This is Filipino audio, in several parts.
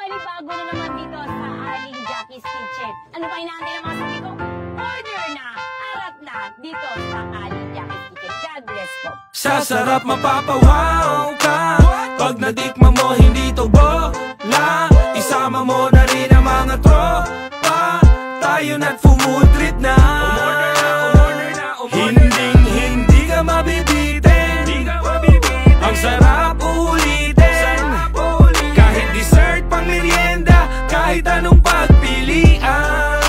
panibago na naman dito sa Aling Jackie's Kitchen. Ano pa inaantay ng mga sabi ko? Order na! Harap na! Dito sa Aling Jackie's Kitchen. God bless po. Sa sarap mapapawaw ka pag natikman mo hindi to bola. Isama mo na rin ang mga tropa. Tayo na't food treat na. Hindi ka mabibitin. Ang sarap ulitin. Kahit dessert pang merienda, kahit anong pagpilian.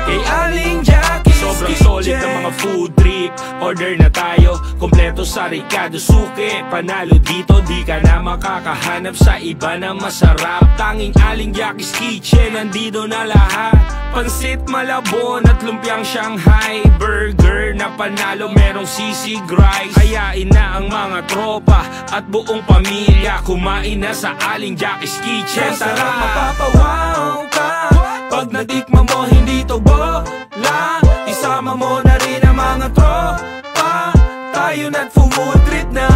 Kay Aling Jackie's sobrang Kitchen. solid ng mga food trip. Order na tayo, kompleto sa Ricardo Suke. Panalo dito, di ka na makakahanap sa iba na masarap. Tanging Aling Jackie's Kitchen, nandito na lahat. Pansit Malabon at lumpiang Shanghai. Burger na panalo, merong sisig rice. Hayain na ang mga tropa at buong pamilya. Kumain na sa Aling Jackie's Kitchen. Sa sarap mapapawaw ka pag natikman mo hindi to bola. Isama mo na rin ang mga tropa. Tayo na't food treat na.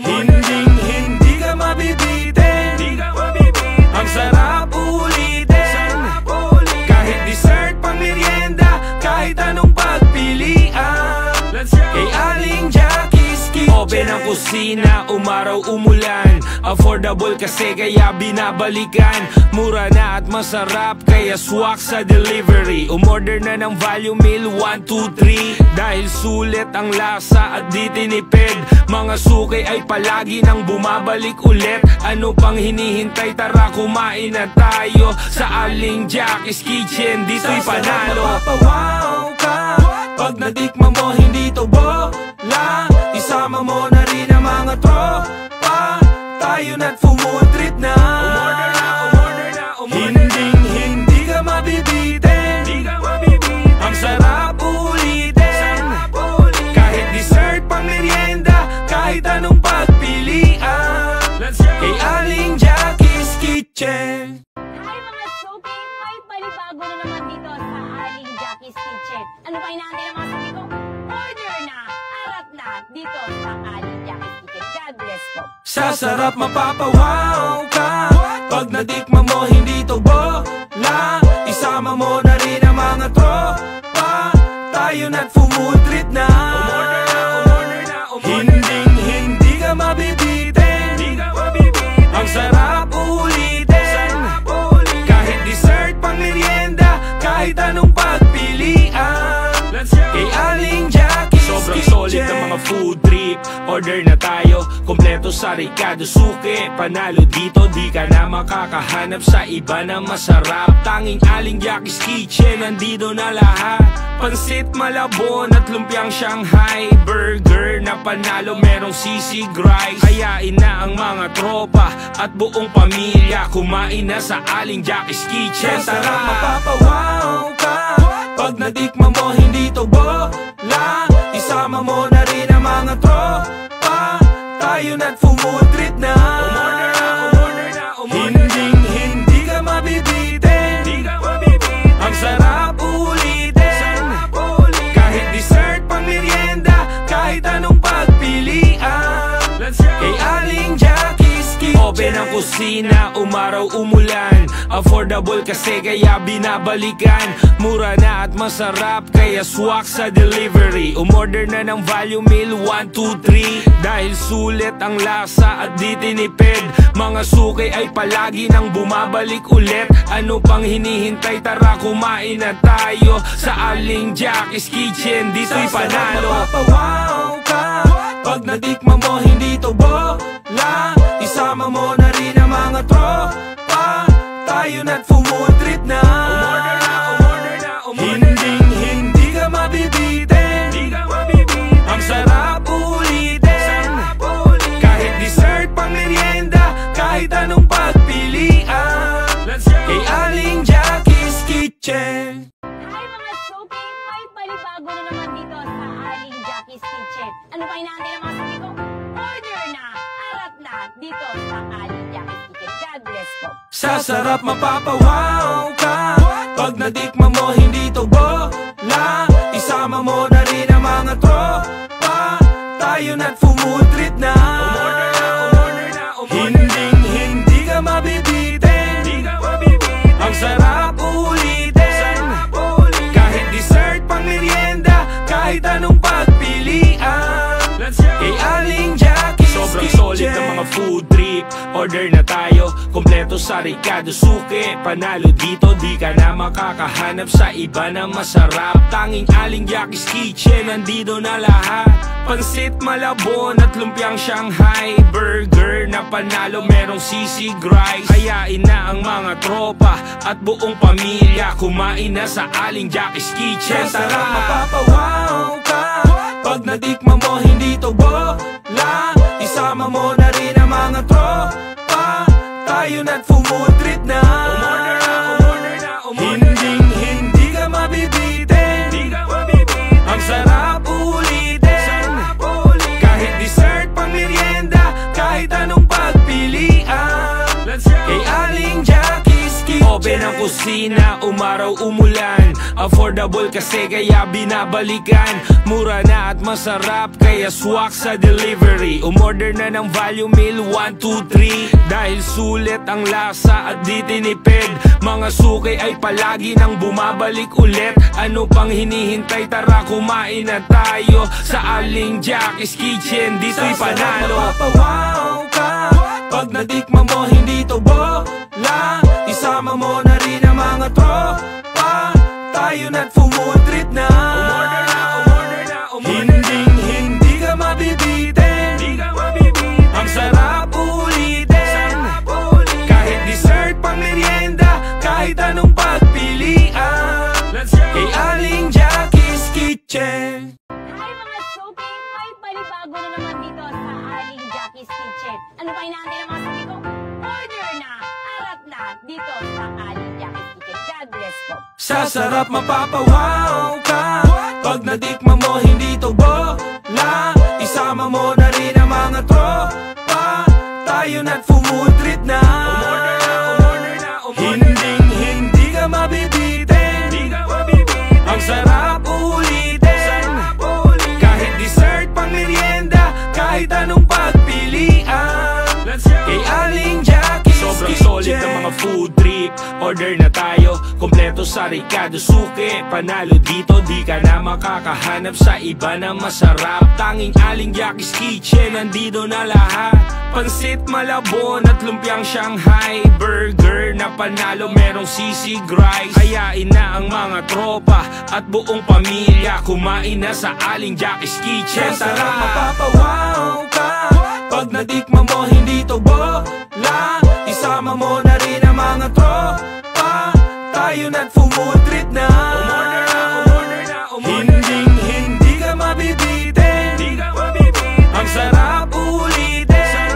Hindi ka mabibitin. Ang sarap ulitin. Kahit dessert pang merienda, kahit anong pagpilian. Kay Aling Jackie's Kitchen. Open ang kusina, umaraw umulan. Affordable kasi kaya binabalikan. Mura na at masarap kaya swak sa delivery. Umorder na ng value meal 1, 2, 3. Dahil sulit ang lasa at di tinipid. Mga suki ay palagi nang bumabalik ulit. Ano pang hinihintay, tara kumain na tayo sa Aling Jackie's Kitchen. Dito'y panalo. Mapapawaw ka pag natikman mo hindi to bola. Isama mo na rin ang mga tropa. Tayo na't food treat na. Hindi ka mabibitin. Ang sarap ulitin. Kahit dessert pang merienda, kahit anong pagpilian. Kay Aling Jackie's Kitchen. Hi mga Soki! May panibago na naman dito sa Aling Jackie's Kitchen. Ano pa inaantay ng mga sabi ko? Order na! Harap na! Dito sa Aling Jackie's Kitchen. God bless po. Sa sarap mapapawaw ka pag natikman mo hindi to bola. Isama mo na rin ang mga tropa. Tayo na't food treat na. Hindi ka mabibitin. Ang sarap ulitin. Kahit dessert pang merienda, kahit anong pagpilian. Kay Aling Jackie's Sobrang Kitchen. solid ng mga food trip. Order na tayo, kompleto sa Ricardo Suke. Panalo dito, di ka na makakahanap sa iba na masarap. Tanging Aling Jackie's Kitchen, nandito na lahat. Pansit Malabon at lumpiang Shanghai. Burger na panalo, merong sisig rice. Hayain na ang mga tropa at buong pamilya. Kumain na sa Aling Jackie's Kitchen. Sa sarap mapapawaw ka pag natikman mo hindi to bola. Isama mo na rin ang mga tropa. Tayo na't food treat na. Hindi ka mabibitin. Ang sarap ulitin. Kahit dessert pang merienda, kahit anong pagpilian. Kay Aling Jackie's Kitchen. Open ang kusina, umaraw umulan. Affordable kasi kaya binabalikan. Mura na at masarap kaya swak sa delivery. Umorder na ng value meal 1, 2, 3. Dahil sulit ang lasa at di tinipid. Mga suki ay palagi nang bumabalik ulit. Ano pang hinihintay, tara kumain na tayo sa Aling Jackie's Kitchen. Dito'y panalo. Mapapawaw ka pag natikman mo hindi to bola. Isama mo na rin ang mga tropa. Tayo na't food treat na. Hindi ka mabibitin. Ang sarap ulitin. Kahit dessert pang merienda, kahit anong pagpilian. Kay Aling Jackie's Kitchen. Hi mga Soki! May panibago na naman dito sa Aling Jackie's Kitchen. Ano pa inaantay ng mga sabi ko? Order na! Harap na! Dito sa Aling Jackie's Kitchen. God bless po. Sa sarap mapapawaw ka pag natikman mo hindi to bola. Isama mo na rin ang mga tropa. Tayo na't food treat na. Hindi ka mabibitin. food trip. Order na tayo, kompleto sa Ricardo Suke. Panalo dito, di ka na makakahanap sa iba na masarap. Tanging Aling Jackie's Kitchen, nandito na lahat. Pansit Malabon at lumpiang Shanghai. Burger na panalo, merong sisig rice. Hayain na ang mga tropa at buong pamilya, kumain na sa Aling Jackie's Kitchen. Sarap, mapapawaw ka pag natikman mo, hindi to bola. Isama mo na rin ang mga tropa, tayo na't food trip na. Hindi ka mabibitin, ang sarap ulitin. Kahit dessert, pang merienda, kahit anong pagpilian. Kay Aling Jackie's Kitchen. Open ang kusina, umaraw umulan. Affordable kasi kaya binabalikan. Mura na at masarap kaya swak sa delivery. Umorder na ng value meal 1, 2, 3. Dahil sulit ang lasa at di tinipid, mga suki ay palagi nang bumabalik ulit. Ano pang hinihintay, tara kumain na tayo sa Aling Jackie's Kitchen, dito'y panalo. Mapapawaw ka pag natikman mo, hindi to bola. Isama mo na rin ang mga tropa, tayo na't food trip na. Hindi ka mabibitin, ang sarap ulitin. Kahit dessert, pang merienda, kahit anong pagpilian. Kay Aling Jackie's Kitchen. Hi mga Sophie! May palibago na naman dito sa Aling Jackie's Kitchen. Ano pa inaantay ng mga Sophie ko? Order na! Arat na! Dito sa Aling Jackie's Kitchen. God bless po! Sa sarap, mapapawaw ka pag natikman mo, hindi to bola. Isama mo na rin ang mga tropa, tayo na't food trip na. Hindi ka mabibitin, ang sarap ulitin. Kahit dessert, pang merienda, kahit anong pagpilian. Kay Aling Jackie's Sobrang Kitchen. solid ng mga food trip. Order na tayo, kompleto sa Ricardo Suke. Panalo dito, di ka na makakahanap sa iba na masarap. Tanging Aling Jackie's Kitchen, nandito na lahat. Pansit Malabon at lumpiang Shanghai. Burger na panalo, merong sisig rice. Hayain na ang mga tropa at buong pamilya, kumain na sa Aling Jackie's Kitchen. Sarap, mapapawaw ka pag natikman mo, hindi to bola. Isama mo na rin ang mga tropa, tayo na't food trip na. Hindi ka mabibitin, ang sarap ulitin.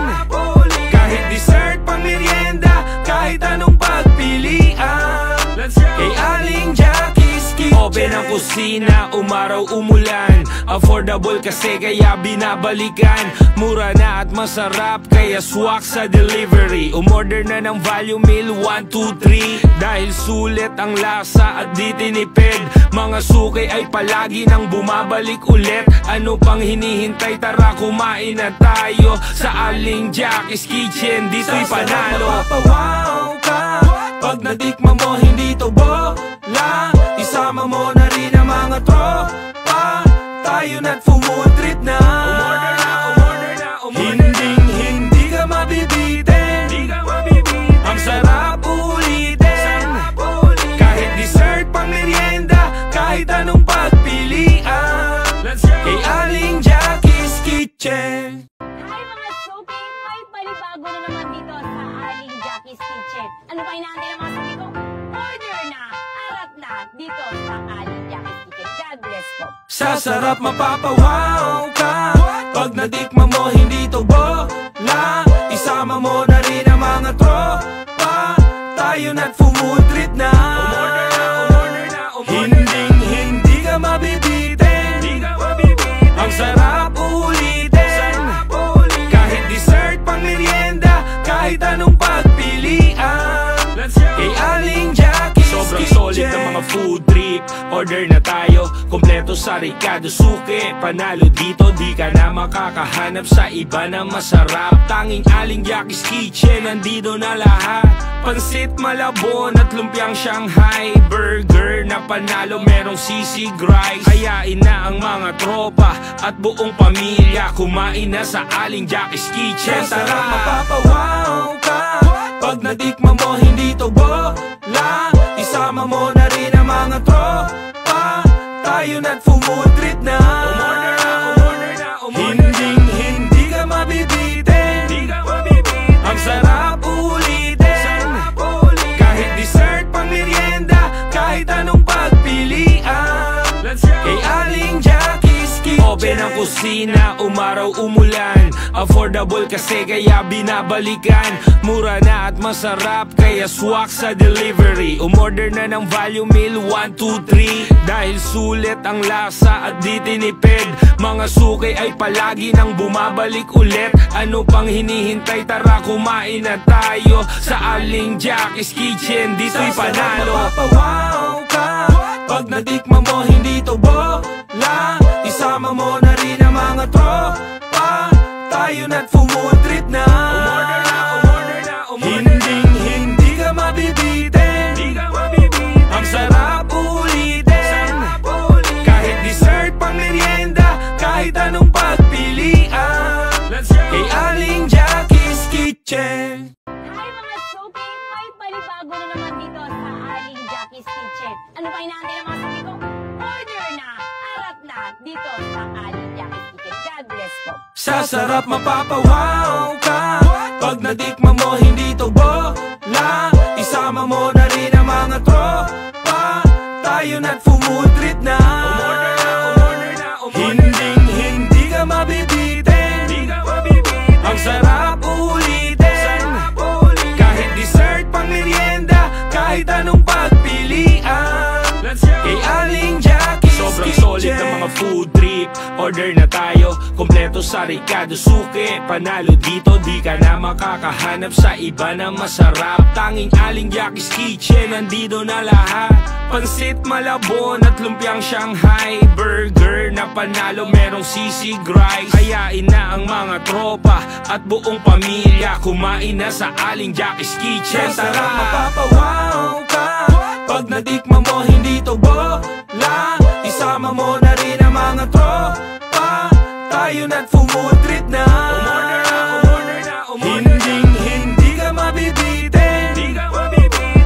Kahit dessert, pang merienda, kahit anong pagpilian. Kay Aling Jackie's Kitchen. Open ang kusina, umaraw umulan. Affordable kasi kaya binabalikan. Mura na at masarap kaya swak sa delivery. Umorder na ng value meal 1, 2, 3. Dahil sulit ang lasa at di tinipid, mga suki ay palagi nang bumabalik ulit. Ano pang hinihintay, tara kumain na tayo sa Aling Jackie's Kitchen, dito'y panalo. Mapapawaw ka pag natikman mo, hindi to bola. Isama mo na rin ang mga tropa, tayo na't food trip na. Hindi ka mabibitin, ang sarap ulitin. Kahit dessert, pang merienda, kahit anong pagpilian. Kay Aling Jackie's Kitchen. Hi mga Sophie! May palibago na naman dito sa Aling Jackie's Kitchen. Ano pa inaantay ng mga Sophie ko? Order na! Arat na! Dito sa Aling Jackie's Kitchen. God bless po! Sa sarap, mapapawaw ka pag natikman mo, hindi to bola. Isama mo na rin ang mga tropa, tayo na't food trip na. Hindi ka mabibitin, ang sarap ulitin. Kahit dessert, pang merienda, kahit anong pagpilian. Kay Aling Jackie's Sobrang solid ng mga food trip. Order na tayo, kompleto sa Ricardo Suke. Panalo dito, di ka na makakahanap sa iba na masarap. Tanging Aling Jackie's Kitchen, nandito na lahat. Pansit Malabon at lumpiang Shanghai. Burger na panalo, merong sisig rice. Hayain na ang mga tropa at buong pamilya, kumain na sa Aling Jackie's Kitchen. Sarap, kusina, umaraw umulan. Affordable kasi kaya binabalikan. Mura na at masarap kaya swak sa delivery. Umorder na ng value meal 1, 2, 3. Dahil sulit ang lasa at di tinipid. Mga suki ay palagi nang bumabalik ulit. Ano pang hinihintay, tara kumain na tayo sa Aling Jackie's Kitchen, dito'y panalo. Mapapawaw ka pag natikman mo, hindi to bola. Isama mo na rin ang mga tropa. Tayo na't food trip na. Umorder na, umorder na, umorder na. Hindi ka mabibitin. Ang sarap ulitin. Kahit dessert, pang merienda, kahit anong pagpilian. Kay Aling Jackie's Kitchen. Hi mga Soki! May palibago na naman dito sa Aling Jackie's Kitchen. Ano pa inaantay ng mga sabi ko? Order na! Arat na! Dito sa Aling Jackie's Kitchen. God bless po! Sa sarap mapapawaw ka pag natikman mo, hindi to bola. Isama mo na rin ang mga tropa. Tayo na't food trip na. Umorder na, umorder na, umorder na. Hindi ka mabibitin. Ang sarap ulitin. Kahit dessert, pang merienda, kahit anong pagpilian. Kay Aling Jackie's Sobrang Kitchen. solid ng mga food trip. Order na tayo, kompleto sa Ricardo Suke. Panalo dito, di ka na makakahanap sa iba na masarap. Tanging Aling Jackie's Kitchen, nandito na lahat. Pansit Malabon at lumpiang Shanghai. Burger na panalo, merong sisig rice. Hayain na ang mga tropa at buong pamilya. Kumain na sa Aling Jackie's Kitchen. Sa sarap mapapawaw ka pag natikman mo, hindi to bola. Isama mo na rin ang mga tropa. Tayo na't food trip na. Umorder na, umorder na, umorder na. Hindi ka mabibitin.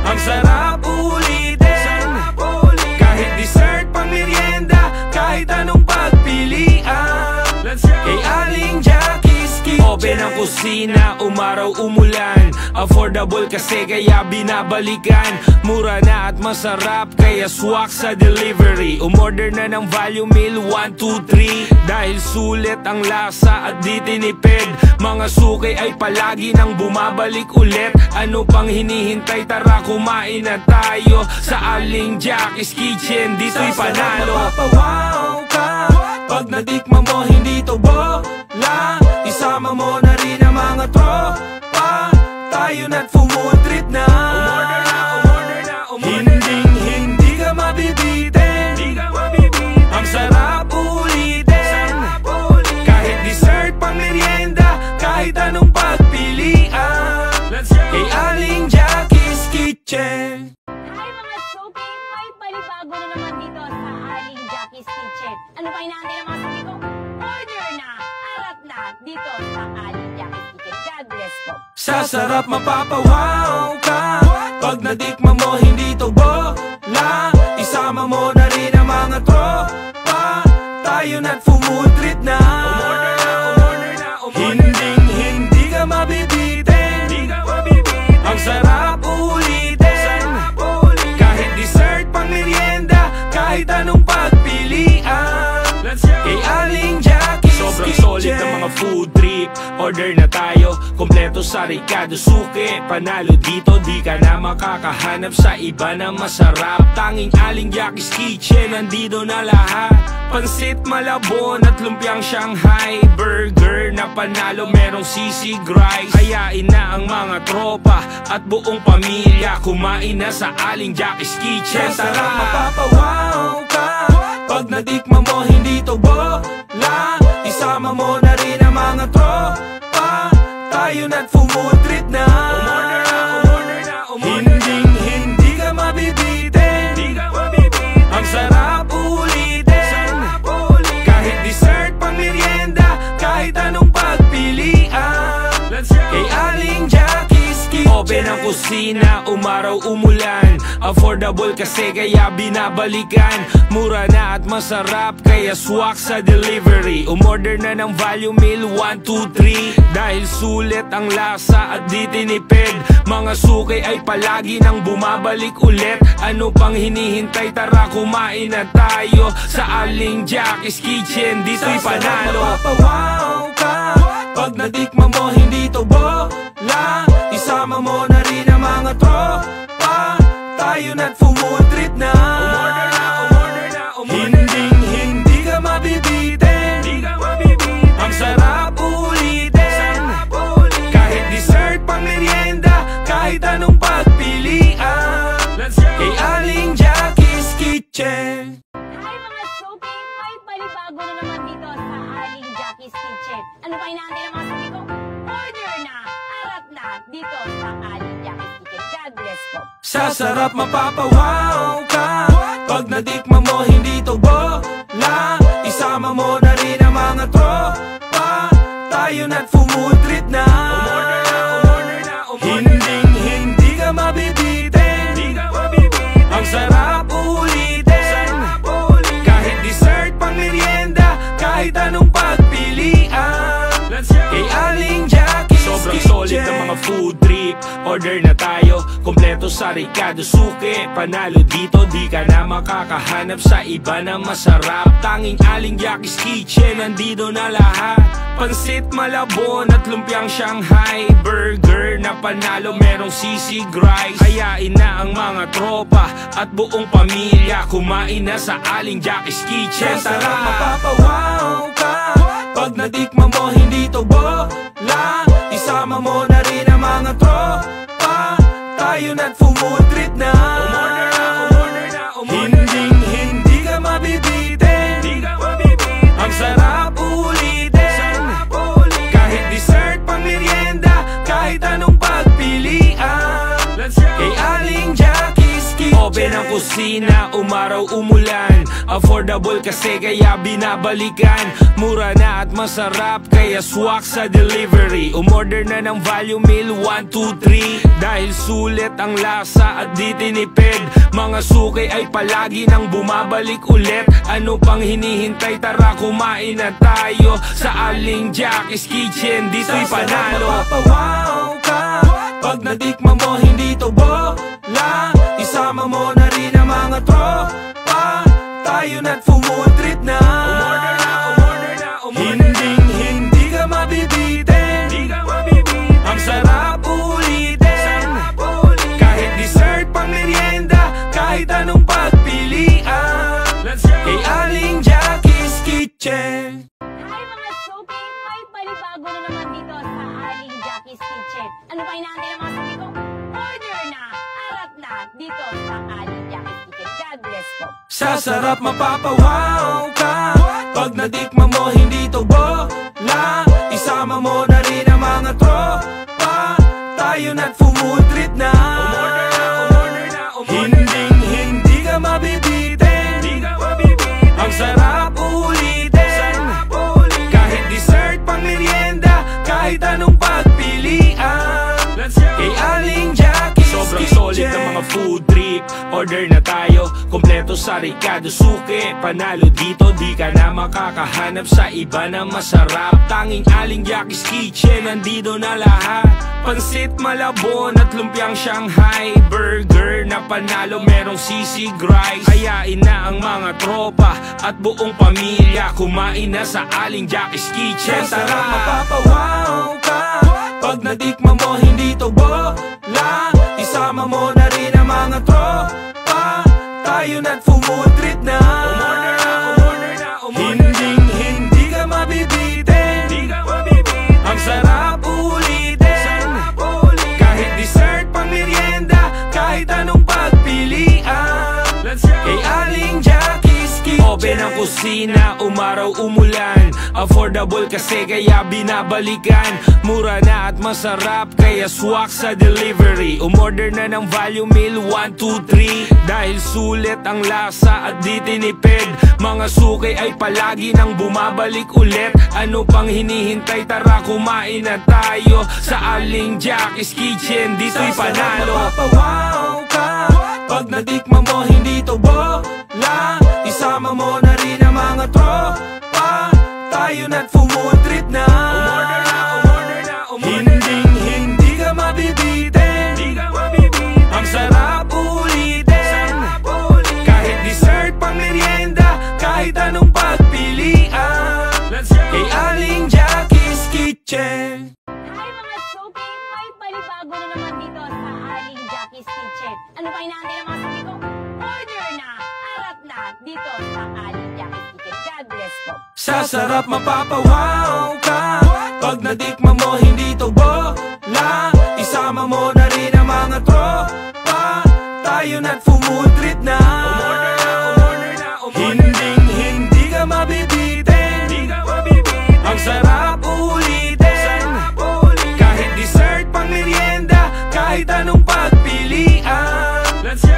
Ang sarap ulitin. Kahit dessert, pang merienda, kahit anong pagpilian. Kay Aling Jackie's Kitchen. Open ang kusina, umaraw umulan. Affordable kasi kaya binabalikan. Mura na at masarap kaya swak sa delivery. Umorder na ng value meal 1, 2, 3. Dahil sulit ang lasa at di tinipid. Mga suki ay palagi nang bumabalik ulit. Ano pang hinihintay, tara kumain na tayo sa Aling Jackie's Kitchen, dito'y panalo. Mapapawaw ka pag natikman mo, hindi to bola. Isama mo na rin ang mga tropa. Tayo na't food trip na. Umorder na, umorder na, umorder na. Hindi ka mabibitin. Ang sarap ulitin. Kahit dessert, pang merienda, kahit anong pagpilian. Kay Aling Jackie's Kitchen. Hi mga Soki! May palibago na naman dito sa Aling Jackie's Kitchen. Ano pa inaantay ng mga sabi ko? Order na! Arat na! Dito sa Aling Jackie's Kitchen. God bless po! Sa sarap mapapawaw ka pag natikman mo, hindi to bola. Isama mo na rin ang mga tropa. Tayo na't food trip na. Umorder na, umorder na, umorder na. Hindi ka mabibitin. Ang sarap ulitin. Kahit dessert, pang merienda, kahit anong pagpilian. Kay Aling Jackie's Sobrang Kitchen. solid ng mga food trip. Order na tayo, kompleto sa Ricardo Suke. Panalo dito, di ka na makakahanap sa iba na masarap. Tanging Aling Jackie's Kitchen, nandito na lahat. Pansit Malabon at lumpiang Shanghai. Burger na panalo, merong sisig rice. Hayain na ang mga tropa at buong pamilya. Kumain na sa Aling Jackie's Kitchen. Sa sarap mapapawaw ka pag natikman mo, hindi to bola. Isama mo na rin ang mga tropa. Tayo na't food trip na. Umorder na, umorder na, umorder na. Hindi ka mabibitin. Ang sarap ulitin. Kahit dessert, pang merienda, kahit anong pagpilian. Kay Aling Jackie's Kitchen. Open ang kusina, umaraw umulan. Affordable kasi kaya binabalikan. Mura na at masarap kaya swak sa delivery. Umorder na ng value meal 1, 2, 3. Dahil sulit ang lasa at di tinipid. Mga suki ay palagi nang bumabalik ulit. Ano pang hinihintay, tara kumain na tayo sa Aling Jackie's Kitchen, dito'y panalo. Mapapawaw ka pag natikman mo, hindi to bola. Isama mo na rin ang mga tropa. Tayo na't food trip na. Umorder na, umorder na, umorder na. Hindi ka mabibitin. Ang sarap ulitin. Kahit dessert pang merienda, kahit anong pagpilian. Kay Aling Jackie's Kitchen. Hi mga Soki! May palibago na naman dito sa Aling Jackie's Kitchen. Ano pa inaantay ng mga sabi ko? Order na! Harap na! Dito sa Aling Jackie's Kitchen. God bless po! Sa sarap mapapawaw ka pag natikman mo, hindi to bola. Isama mo na rin ang mga tropa. Tayo na't food trip na. Umorder na, umorder na, umorder na. Hindi ka mabibitin. Ang sarap ulitin. Kahit dessert pang merienda, kahit anong pagpilian. Kay Aling Jackie's Sobrang Kitchen. solid ng mga food trip. Order na tayo, kompleto sa Ricardo Suke. Panalo dito, di ka na makakahanap sa iba na masarap. Tanging Aling Jackie's Kitchen, nandito na lahat. Pansit Malabon at lumpiang Shanghai. Burger na panalo, merong sisig rice. Hayain na ang mga tropa at buong pamilya. Kumain na sa Aling Jackie's Kitchen. Sa sarap mapapawaw ka pag natikman mo, hindi to bola. Isama mo na rin ang mga tropa. Tayo na't food trip na. Umorder na, umorder na, umorder na. Hindi ka mabibitin. Ang sarap ulitin. Kahit dessert pang merienda, kahit anong pagpilian. Kay Aling Jackie's Kitchen. Open ang kusina, umaraw umulan. Affordable kasi kaya binabalikan. Mura na at masarap kaya swak sa delivery. Umorder na ng value meal 1, 2, 3. Dahil sulit ang lasa at di tinipid. Mga suki ay palagi nang bumabalik ulit. Ano pang hinihintay, tara kumain na tayo sa Aling Jackie's Kitchen, dito'y panalo. Mapapawaw ka pag natikman mo, hindi to bola. Isama mo na rin ang mga tropa. Tayo na't food trip na. Umorder na, umorder na, umorder na. Hindi ka mabibitin. Ang sarap ulitin. Kahit dessert pang merienda, kahit anong pagpilian. Kay Aling Jackie's Kitchen. Hi mga Soki! May palibago na naman dito sa Aling Jackie's Kitchen. Ano pa inaantay ng mga sabi ko? Order na! Harap na! Dito sa Aling Jackie's Kitchen. God bless po! Sa sarap mapapawaw ka pag natikman mo, hindi to bola. Isama mo na rin ang mga tropa. Tayo na't food trip na. Umorder na, umorder na, umorder na. Hindi ka mabibitin. Ang sarap ulitin. Kahit dessert pang merienda, kahit anong pagpilian. Kay Aling Jackie's Sobrang Kitchen. solid ng mga food trip. Order na tayo, kompleto sa Ricardo Suke. Panalo dito, di ka na makakahanap sa iba na masarap. Tanging Aling Jackie's Kitchen, nandito na lahat. Pansit Malabon at lumpiang Shanghai. Burger na panalo, merong sisig rice. Hayain na ang mga tropa at buong pamilya. Kumain na sa Aling Jackie's Kitchen. Sa sarap mapapawaw ka pag natikman mo, hindi to bola. Isama mo na rin ang mga tropa. Tayo na't food trip na. Umorder na, umorder na, umorder na. Hindi ka mabibitin. Ang sarap ulitin. Kahit dessert pang merienda, kahit anong pagpilian. Kay Aling Jackie's Kitchen. Open ang kusina, umaraw umulan. Affordable kasi kaya binabalikan. Mura na at masarap kaya swak sa delivery. Umorder na ng value meal 1, 2, 3. Dahil sulit ang lasa at di tinipid. Mga suki ay palagi nang bumabalik ulit. Ano pang hinihintay, tara kumain na tayo sa Aling Jackie's Kitchen, dito'y panalo. Mapapawaw ka pag natikman mo, hindi to bola. Isama mo na rin ang mga tropa. Tayo na't food trip na. Umorder na, umorder na, umorder na. Hindi ka mabibitin. Ang sarap ulitin. Kahit dessert pang merienda, kahit anong pagpilian. Kay Aling Jackie's Kitchen. Hi mga Sophie! May palibago na naman dito sa Aling Jackie's Kitchen. Ano pa inaantay ng mga Sophie ko? Order na! Harap na! Dito sa Aling Jackie's Kitchen. God bless po! Sa sarap mapapawaw ka pag natikman mo, hindi to bola. Isama mo na rin ang mga tropa. Tayo na't food trip na. Umorder na, umorder na, umorder na. Hindi ka mabibitin. Ang sarap ulitin. Kahit dessert pang merienda, kahit anong pagpilian.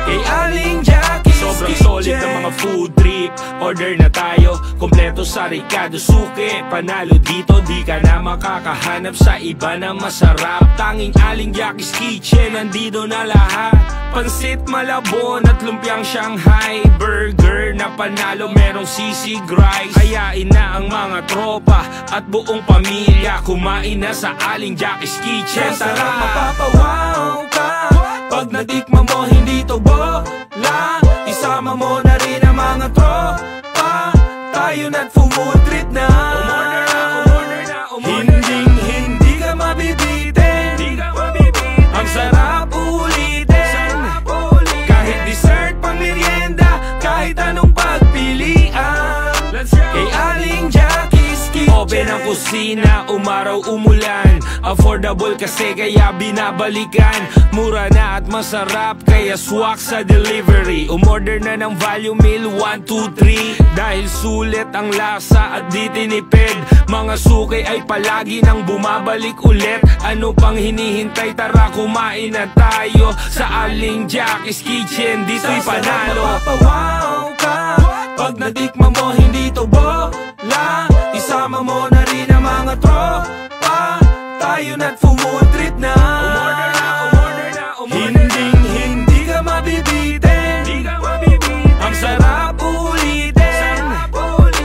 Kay Aling Jackie's Sobrang Kitchen. solid ng mga food trip. Order na tayo, kompleto sa Ricardo Suki. Panalo dito, di ka na makakahanap sa iba na masarap. Tanging Aling Jackie's Kitchen, nandito na lahat. Pansit Malabon at lumpiang Shanghai. Burger na panalo, merong sisig rice. Kayain na ang mga tropa at buong pamilya. Kumain na sa Aling Jackie's Kitchen. Sa sarap Tara! mapapawaw ka pag natikman mo, hindi to bola. Isama mo na rin ang mga tropa. Tayo na't food trip na. Umorder na, umorder na, umorder na. Hindi ka mabibitin. Ang sarap ulitin. Kahit dessert pang merienda, kahit anong pagpilian. Kay Aling Jackie's Kitchen. Open ang kusina, umaraw umulan. Affordable kasi kaya binabalikan. Mura na at masarap kaya swak sa delivery. Umorder na ng value meal 1, 2, 3. Dahil sulit ang lasa at di tinipid. Mga suki ay palagi nang bumabalik ulit. Ano pang hinihintay, tara kumain na tayo sa Aling Jackie's Kitchen, dito'y panalo. Mapapawaw ka pag natikman mo, hindi to bola. Isama mo na rin ang mga tropa. Tayo na't food trip na. Umorder na, umorder na, umorder na. Hindi ka mabibitin. Ang sarap ulitin.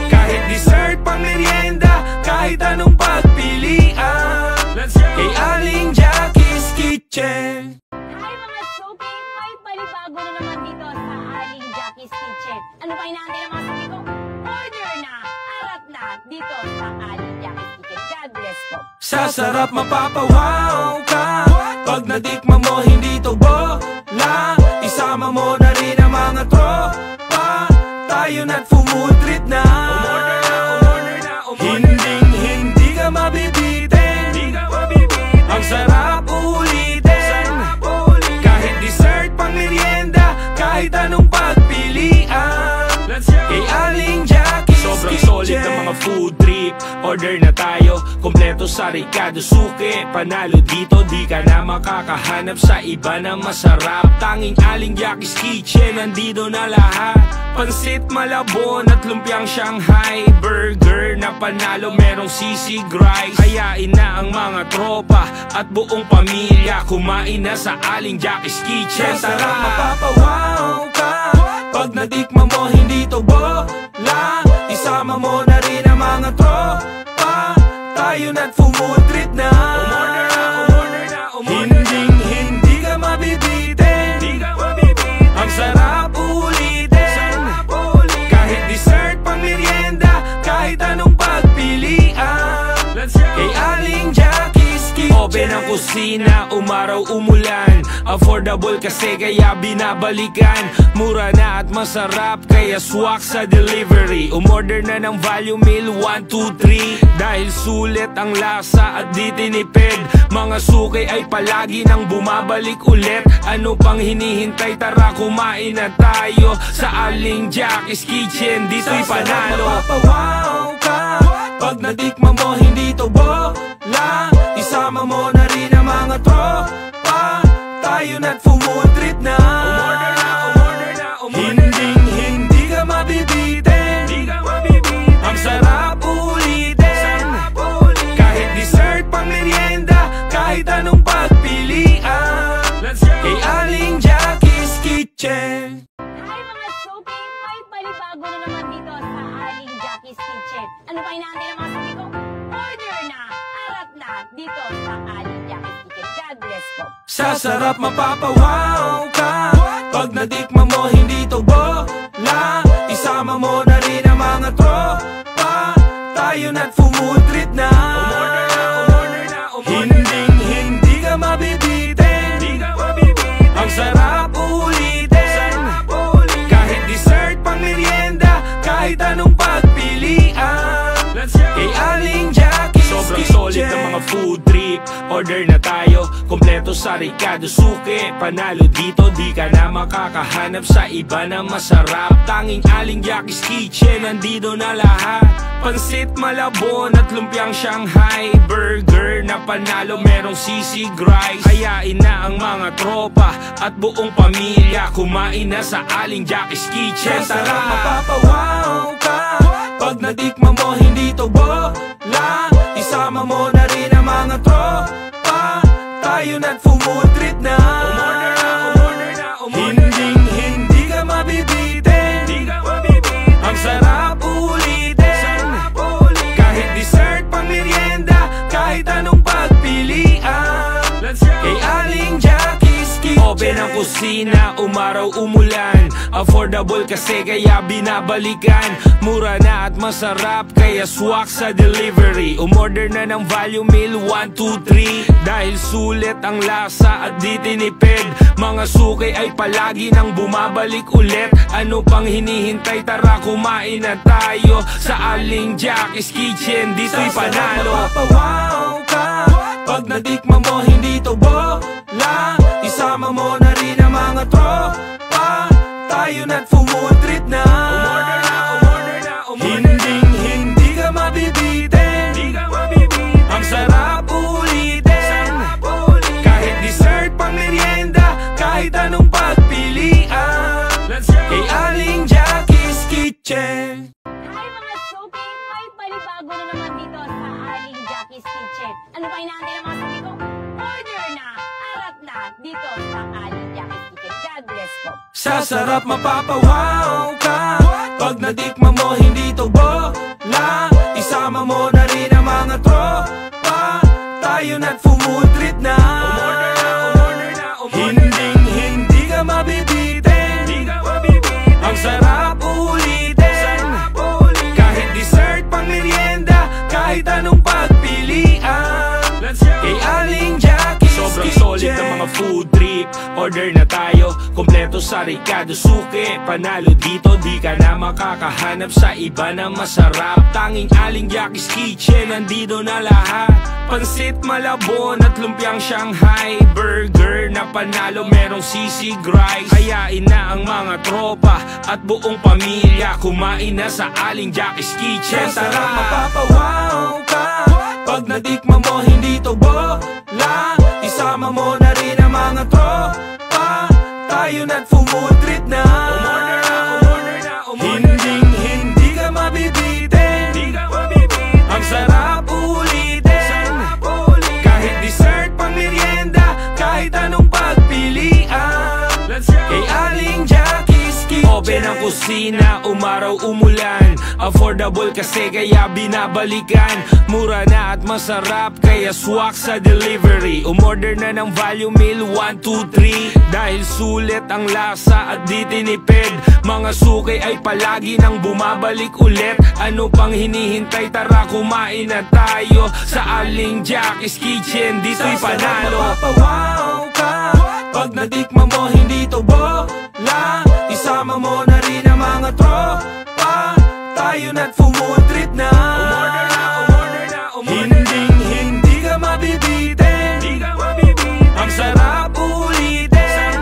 Kahit dessert pang merienda, kahit anong pagpilian. Kay Aling Jackie's Kitchen. Hi mga Sophie! May palibago na naman dito sa Aling Jackie's Kitchen. Ano pa inaantay ng mga Sophie ko? Order na! Harap na! Dito sa Aling Jackie's Kitchen. God bless po! Sa sarap mapapawaw ka pag natikman mo, hindi to bola. Isama mo na rin ang mga tropa. Tayo na't food trip na. Umorder na, umorder na, umorder na. Hindi ka mabibitin. Ang sarap ulitin. Kahit dessert pang merienda, kahit anong pagpilian. Kay Aling Jackie's Sobrang Kitchen. solid ng mga food trip. Order na tayo, kompleto sa Ricardo Suki. Panalo dito, di ka na makakahanap sa iba na masarap. Tanging Aling Jackie's Kitchen, nandito na lahat. Pansit Malabon at lumpiang Shanghai. Burger na panalo, merong sisig rice. Kayain na ang mga tropa at buong pamilya. Kumain na sa Aling Jackie's Kitchen. Sa sarap Tara! mapapawaw ka pag natikman mo, hindi to bola. Isama mo na rin ang mga tropa. Tayo na't food trip na. Umorder na, umorder na, umorder na. Hindi ka mabibitin. Ang sarap ulitin. Kahit dessert pang merienda, kahit anong pagpilian. Kay Aling Jackie's Kitchen. Open ang kusina, umaraw umulan. Affordable kasi kaya binabalikan. Mura na at masarap kaya swak sa delivery. Umorder na ng value meal 1, 2, 3. Dahil sulit ang lasa at di tinipid. Mga suki ay palagi nang bumabalik ulit. Ano pang hinihintay, tara kumain na tayo sa Aling Jackie's Kitchen, dito'y panalo. Mapapawaw ka pag natikman mo, hindi to bola. Isama mo na rin ang mga tropa. Tayo na't food trip na. Umorder na, umorder na, umorder na. Hindi ka mabibitin. Ang sarap ulitin. Kahit dessert pang merienda, kahit anong pagpilian. Kay Aling Jackie's Kitchen. Hi mga Soapy! May palibago na naman dito sa Aling Jackie's Kitchen. Ano pa inaantay ng mga sabi ko? Order na! Arat na! Dito sa Aling Jackie's Kitchen. God bless po! Sa sarap mapapawaw ka pag natikman mo, hindi to bola. Isama mo na rin ang mga tropa. Tayo na't food trip na. Umorder na, umorder na, umorder na. Hindi ka mabibitin. Ang sarap ulitin. Kahit dessert pang merienda, kahit anong pagpilian. Kay Aling Jackie's Sobrang Kitchen. solid ng mga food trip. Order na tayo, kompleto sa Ricardo Suke. Panalo dito, di ka na makakahanap sa iba na masarap. Tanging Aling Jackie's Kitchen, nandito na lahat. Pansit Malabon at lumpiang Shanghai. Burger na panalo, merong sisig rice. Hayain na ang mga tropa at buong pamilya. Kumain na sa Aling Jackie's Kitchen. Sa sarap Tara! mapapawaw ka pag natikman mo, hindi to bola. Isama mo na rin ang mga tropa. Tayo na't food trip na. Umorder na, umorder na, umorder na. Hindi ka mabibitin. Ang sarap ulitin. Kahit dessert pang merienda, kahit anong pagpilian. Kay Aling Jackie's Kitchen. Open ang kusina, umaraw umulan. Affordable kasi kaya binabalikan. Mura na at masarap kaya swak sa delivery. Umorder na ng value meal 1, 2, 3. Dahil sulit ang lasa at di tinipid. Mga suki ay palagi nang bumabalik ulit. Ano pang hinihintay, tara kumain na tayo sa Aling Jackie's Kitchen, dito'y panalo. Mapapawaw ka pag natikman mo, hindi to bola. Isama mo na rin ang mga tropa. Tayo na't food trip na. Umorder na, umorder na, umorder na. Hindi ka mabibitin. Ang sarap ulitin. Kahit dessert pang merienda, kahit anong pagpilian. Kay Aling Jackie's Kitchen. Hi mga Soapy! May palibago na naman dito sa Aling Jackie's Kitchen. Ano pa inaantay ng mga sabi ko? Order na! Arat na! Dito sa Aling Jackie's Kitchen. God bless po! Sa sarap mapapawaw ka pag natikman mo, hindi to bola. Isama mo na rin ang mga tropa. Tayo na't food trip na. Umorder na, umorder na, umorder na. Hindi ka mabibitin. Ang sarap ulitin. Kahit dessert pang merienda, kahit anong pagpilian. Kay Aling Jackie's Sobrang Kitchen. solid ng mga food trip. Order na tayo, kompleto sa Ricardo Suke. Panalo dito, di ka na makakahanap sa iba na masarap. Tanging Aling Jackie's Kitchen, nandito na lahat. Pansit Malabon at lumpiang Shanghai. Burger na panalo, merong sisig rice. Hayain na ang mga tropa at buong pamilya. Kumain na sa Aling Jackie's Kitchen. Sa sarap Tara! mapapawaw ka pag natikman mo, hindi to bola. Isama mo na rin ang mga tropa. Tayo na't food trip na. Umorder na, umorder na, umorder na. Hindi ka mabibitin. Ang sarap ulitin. Kahit dessert pang merienda, kahit anong pagpilian. Kay Aling Jackie's Kitchen. Open ang kusina, umaraw umulan. Affordable kasi kaya binabalikan. Mura na at masarap kaya swak sa delivery. Umorder na ng value meal 1, 2, 3. Dahil sulit ang lasa at di tinipid. Mga suki ay palagi nang bumabalik ulit. Ano pang hinihintay, tara kumain na tayo sa Aling Jackie's Kitchen, dito'y panalo. Mapapawaw ka pag natikman mo, hindi to bola. Isama mo na rin ang mga tropa. Tayo na't food trip na. Umorder na, umorder na, umorder na. Hindi ka mabibitin. Ang sarap ulitin.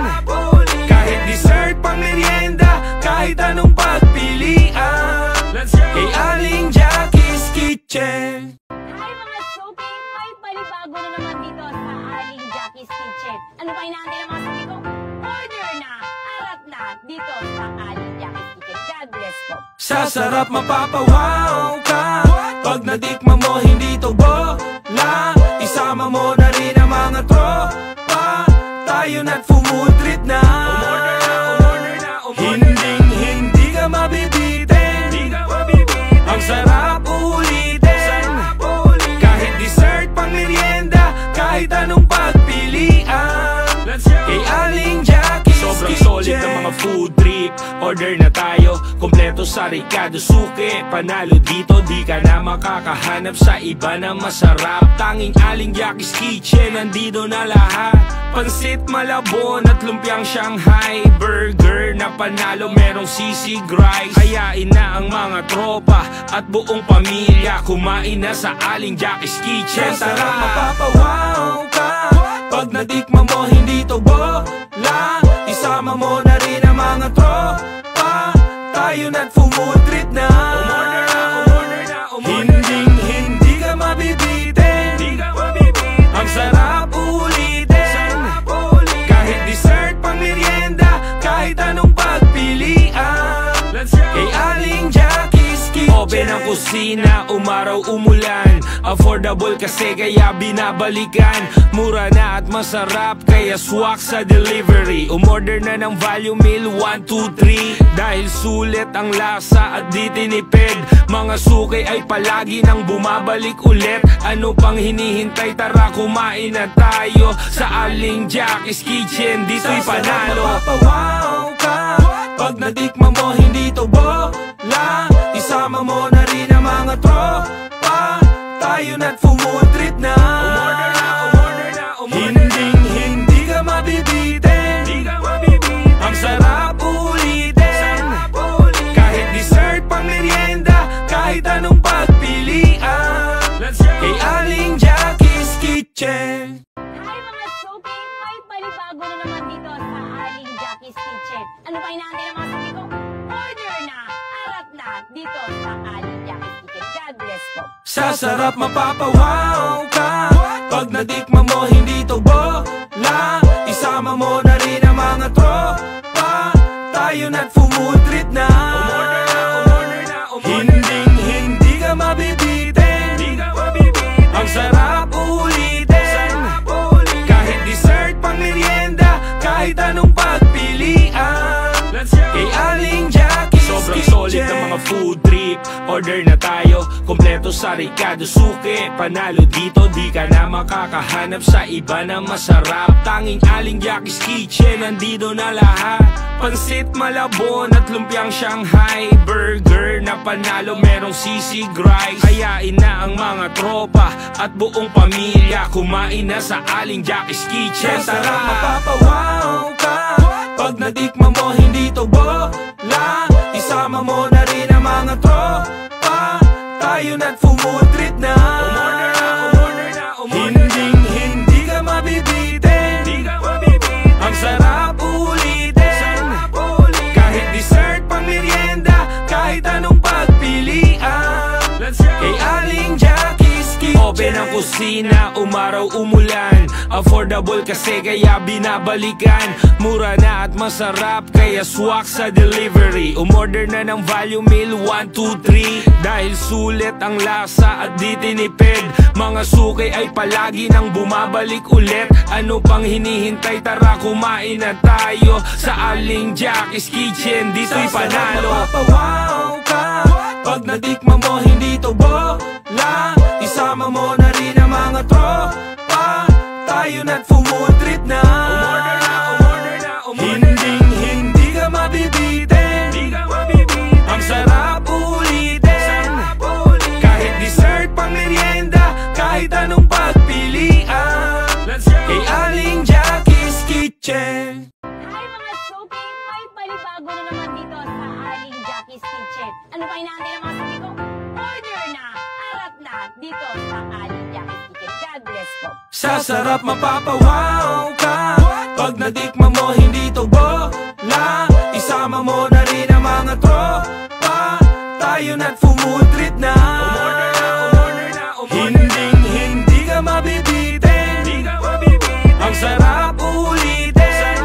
Kahit dessert pang merienda, kahit anong pagpilian. Kay Aling Jackie's Kitchen. Hi mga suki! May palibago na naman dito sa Aling Jackie's Kitchen. Ano pa inaantay ng mga suki ko? Order na! Arat na! Dito sa Aling Jackie's Kitchen. God bless po! Sa sarap mapapawaw ka pag natikman mo, hindi to bola. Isama mo na rin ang mga tropa. Tayo na't food trip na. Umorder na, umorder na, umorder na. Hindi ka mabibitin. Ang sarap ulitin. Kahit dessert pang merienda, kahit anong pagpilian. Kay Aling Jackie's Sobrang Kitchen. solid ng mga food trip. Order na tayo, kompleto sa Ricardo Suki. Panalo dito, di ka na makakahanap sa iba na masarap. Tanging Aling Jackie's Kitchen, nandito na lahat. Pansit Malabon at lumpiang Shanghai. Burger na panalo, merong sisig rice. Hayain na ang mga tropa at buong pamilya. Kumain na sa Aling Jackie's Kitchen. Sa sarap mapapawaw ka pag natikman mo, hindi to bola. Isama mo na rin ang mga tropa. Tayo na't food trip na. Umorder na, umorder na, umorder na. Hindi ka mabibitin. Ang sarap ulitin. Kahit dessert pang merienda, kahit anong pagpilian. Kay Aling Jackie's Kitchen. Open ang kusina, umaraw umulan. Affordable kasi kaya binabalikan. Mura na at masarap kaya swak sa delivery. Umorder na ng value meal 1, 2, 3. Dahil sulit ang lasa at di tinipid. Mga suki ay palagi nang bumabalik ulit. Ano pang hinihintay, tara kumain na tayo sa Aling Jackie's Kitchen, dito'y panalo. Mapapawaw ka pag natikman mo, hindi to bola. Isama mo na rin ang mga tropa. Tayo na't food trip na. Umorder na, umorder na, umorder na. Hindi ka mabibitin. Ang sarap ulitin. Kahit dessert pang merienda, kahit anong pagpilian. Kay Aling Jackie's Kitchen. Hi mga suki! May palibago na naman dito sa Aling Jackie's Kitchen. Ano pa inaantay ng mga suki ko? Order na! Arat na! Dito sa Aling Jackie's Kitchen. God bless po! Sa sarap mapapawaw ka pag natikman mo, hindi to bola. Isama mo na rin ang mga tropa. Tayo na't food trip na. Umorder na, umorder na, umorder na. Hindi ka mabibitin. Ang sarap ulitin. Kahit dessert pang merienda, kahit anong pagpilian. Kay Aling Jackie's Sobrang Kitchen. solid ng mga food trip. Order na tayo, kompleto sa Ricardo Suki. Panalo dito, di ka na makakahanap sa iba na masarap. Tanging Aling Jackie's Kitchen, nandito na lahat. Pansit Malabon at lumpiang Shanghai. Burger na panalo, merong sisig rice. Hayain na ang mga tropa at buong pamilya. Kumain na sa Aling Jackie's Kitchen. Sa sarap mapapawaw ka pag natikman mo, hindi to bola. Isama mo na rin ang mga tropa. Tayo na't food trip na. Umorder na, umorder na, umorder na. Hindi ka mabibitin. Ang sarap ulitin. Kahit dessert pang merienda, kahit anong pagpilian. Kay Aling Jackie's Kitchen. Open ang kusina, umaraw umulan. Affordable kasi kaya binabalikan. Mura na at masarap kaya swak sa delivery. Umorder na ng value meal 1, 2, 3. Dahil sulit ang lasa at di tinipid. Mga suki ay palagi nang bumabalik ulit. Ano pang hinihintay, tara kumain na tayo sa Aling Jackie's Kitchen, dito'y panalo. Mapapawaw ka pag natikman mo, hindi to bola. Isama mo na rin ang mga tropa. Tayo na't food trip na. Umorder na, umorder na, umorder na. Hindi ka mabibitin. Ang sarap ulitin. Kahit dessert, pang merienda, kahit anong pagpilian. Kay Aling Jackie's Kitchen. Hi mga Sophie! May palibago na naman dito sa Aling Jackie's Kitchen. Ano pa inaantay ng mga sabi ko? Order na! Arat na! Dito sa Aling Jackie's Kitchen. God bless po! Sa sarap mapapawaw ka pag natikman mo, hindi to bola. Isama mo na rin ang mga tropa. Tayo na't food trip na. Umorder na, umorder na, umorder na. Hindi ka mabibitin. Ang sarap ulitin.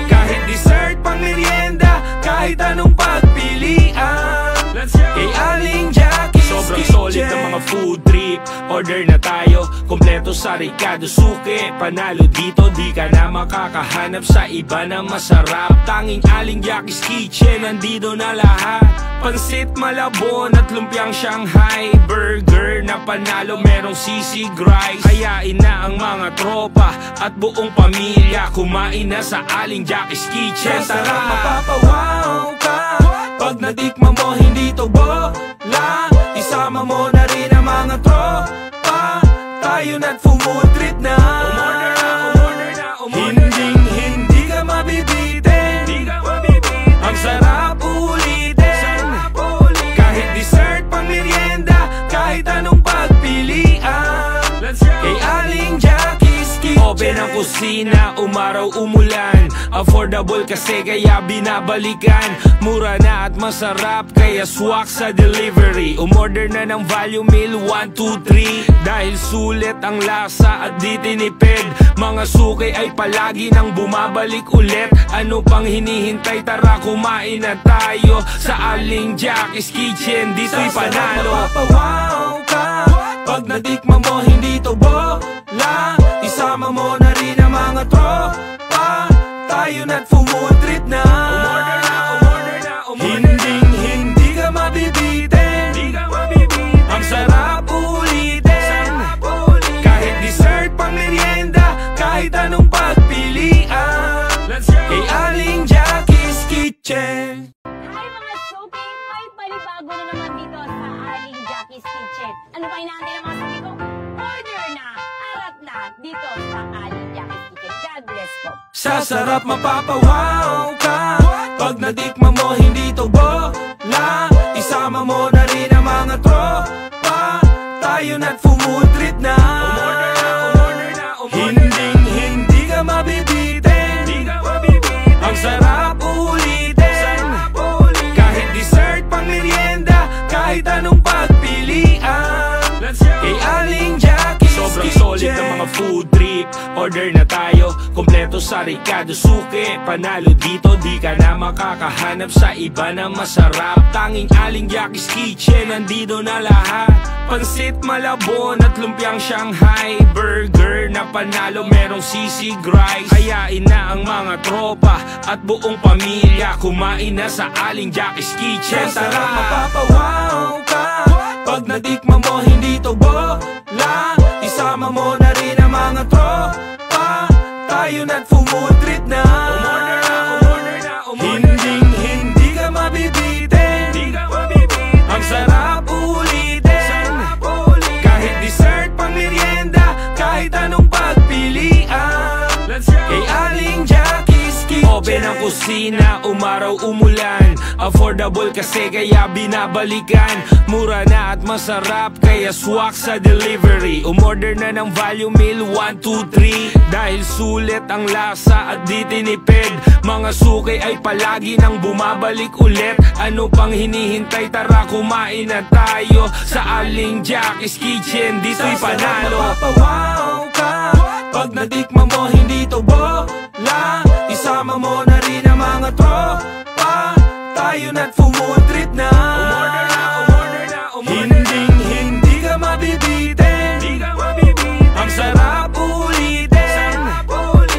Kahit dessert, pang merienda, kahit anong pagpilian. Kay Aling Jackie's Sobrang Kitchen. solid ng mga food trip. Order na tayo, kompleto sa Ricardo Suki. Panalo dito, di ka na makakahanap sa iba na masarap. Tanging Aling Jackie's Kitchen, nandito na lahat. Pansit Malabon at lumpiang Shanghai. Burger na panalo, merong sisig rice. Kayain na ang mga tropa at buong pamilya. Kumain na sa Aling Jackie's Kitchen. Sa sarap Tara! mapapawaw ka pag natikman mo, hindi to bola. Isama mo na rin ang mga tropa. Tayo na't food trip na. Umorder na, umorder na, umorder na. Hindi ka mabibitin. Ang sarap ulitin. Kahit dessert, pang merienda, kahit anong pagpilian. Kay Aling Jackie's Kitchen. Open ang kusina, umaraw umulan. Affordable kasi kaya binabalikan. Mura na at masarap kaya swak sa delivery. Umorder na ng value meal 1, 2, 3. Dahil sulit ang lasa at di tinipid. Mga suki ay palagi nang bumabalik ulit. Ano pang hinihintay, tara kumain na tayo sa Aling Jackie's Kitchen, dito'y panalo. Mapapawaw ka pag natikman mo, hindi to bola. Isama mo na rin ang mga tropa. Tayo na't food trip na. Umorder na, umorder na, umorder na. Hindi ka mabibitin. Ang sarap ulitin. Kahit dessert, pang merienda, kahit anong pagpilian. Kay Aling Jackie's Kitchen. Hi mga Sophie! May palibago na naman dito sa Aling Jackie's Kitchen. Ano pa inaantay ng mga sabi ko? Order na! Arat na! Dito sa Aling Jackie's Kitchen. God bless po! Sa sarap mapapawaw ka pag natikman mo, hindi to bola. Isama mo na rin ang mga tropa. Tayo na't food trip na. Umorder na, umorder na, umorder na. Hindi ka mabibitin. Ang sarap ulitin. Kahit dessert, pang merienda, kahit anong pagpilian. Kay Aling Jackie's Sobrang Kitchen. solid ng mga food trip. Order na tayo, kompleto sa Ricardo Suki. Panalo dito, di ka na makakahanap sa iba na masarap. Tanging Aling Jackie's Kitchen, nandito na lahat. Pansit Malabon at lumpiang Shanghai. Burger na panalo, merong sisig rice. Kayain na ang mga tropa at buong pamilya. Kumain na sa Aling Jackie's Kitchen. Sa sarap Tara! mapapawaw ka pag natikman mo, hindi to bola. Isama mo na rin ang mga tropa. Tayo na't food trip na. Umorder na, umorder na, umorder na. Hindi ka mabibitin. Ang sarap ulitin. Kahit dessert, pang merienda, kahit anong pagpilian. Kay Aling Jackie's Kitchen. Open Open ang kusina, umaraw umulan. Affordable kasi kaya binabalikan. Mura na at masarap kaya swak sa delivery. Umorder na ng value meal 1, 2, 3. Dahil sulit ang lasa at di tinipid. Mga suki ay palagi nang bumabalik ulit. Ano pang hinihintay, tara kumain na tayo sa Aling Jackie's Kitchen, dito'y panalo. Mapapawaw ka pag natikman mo, hindi to bola. Isama mo na rin ang mga tropa. Tayo na't food trip na. Umorder na, umorder na, umorder na. Hindi ka mabibitin. Ang sarap ulitin.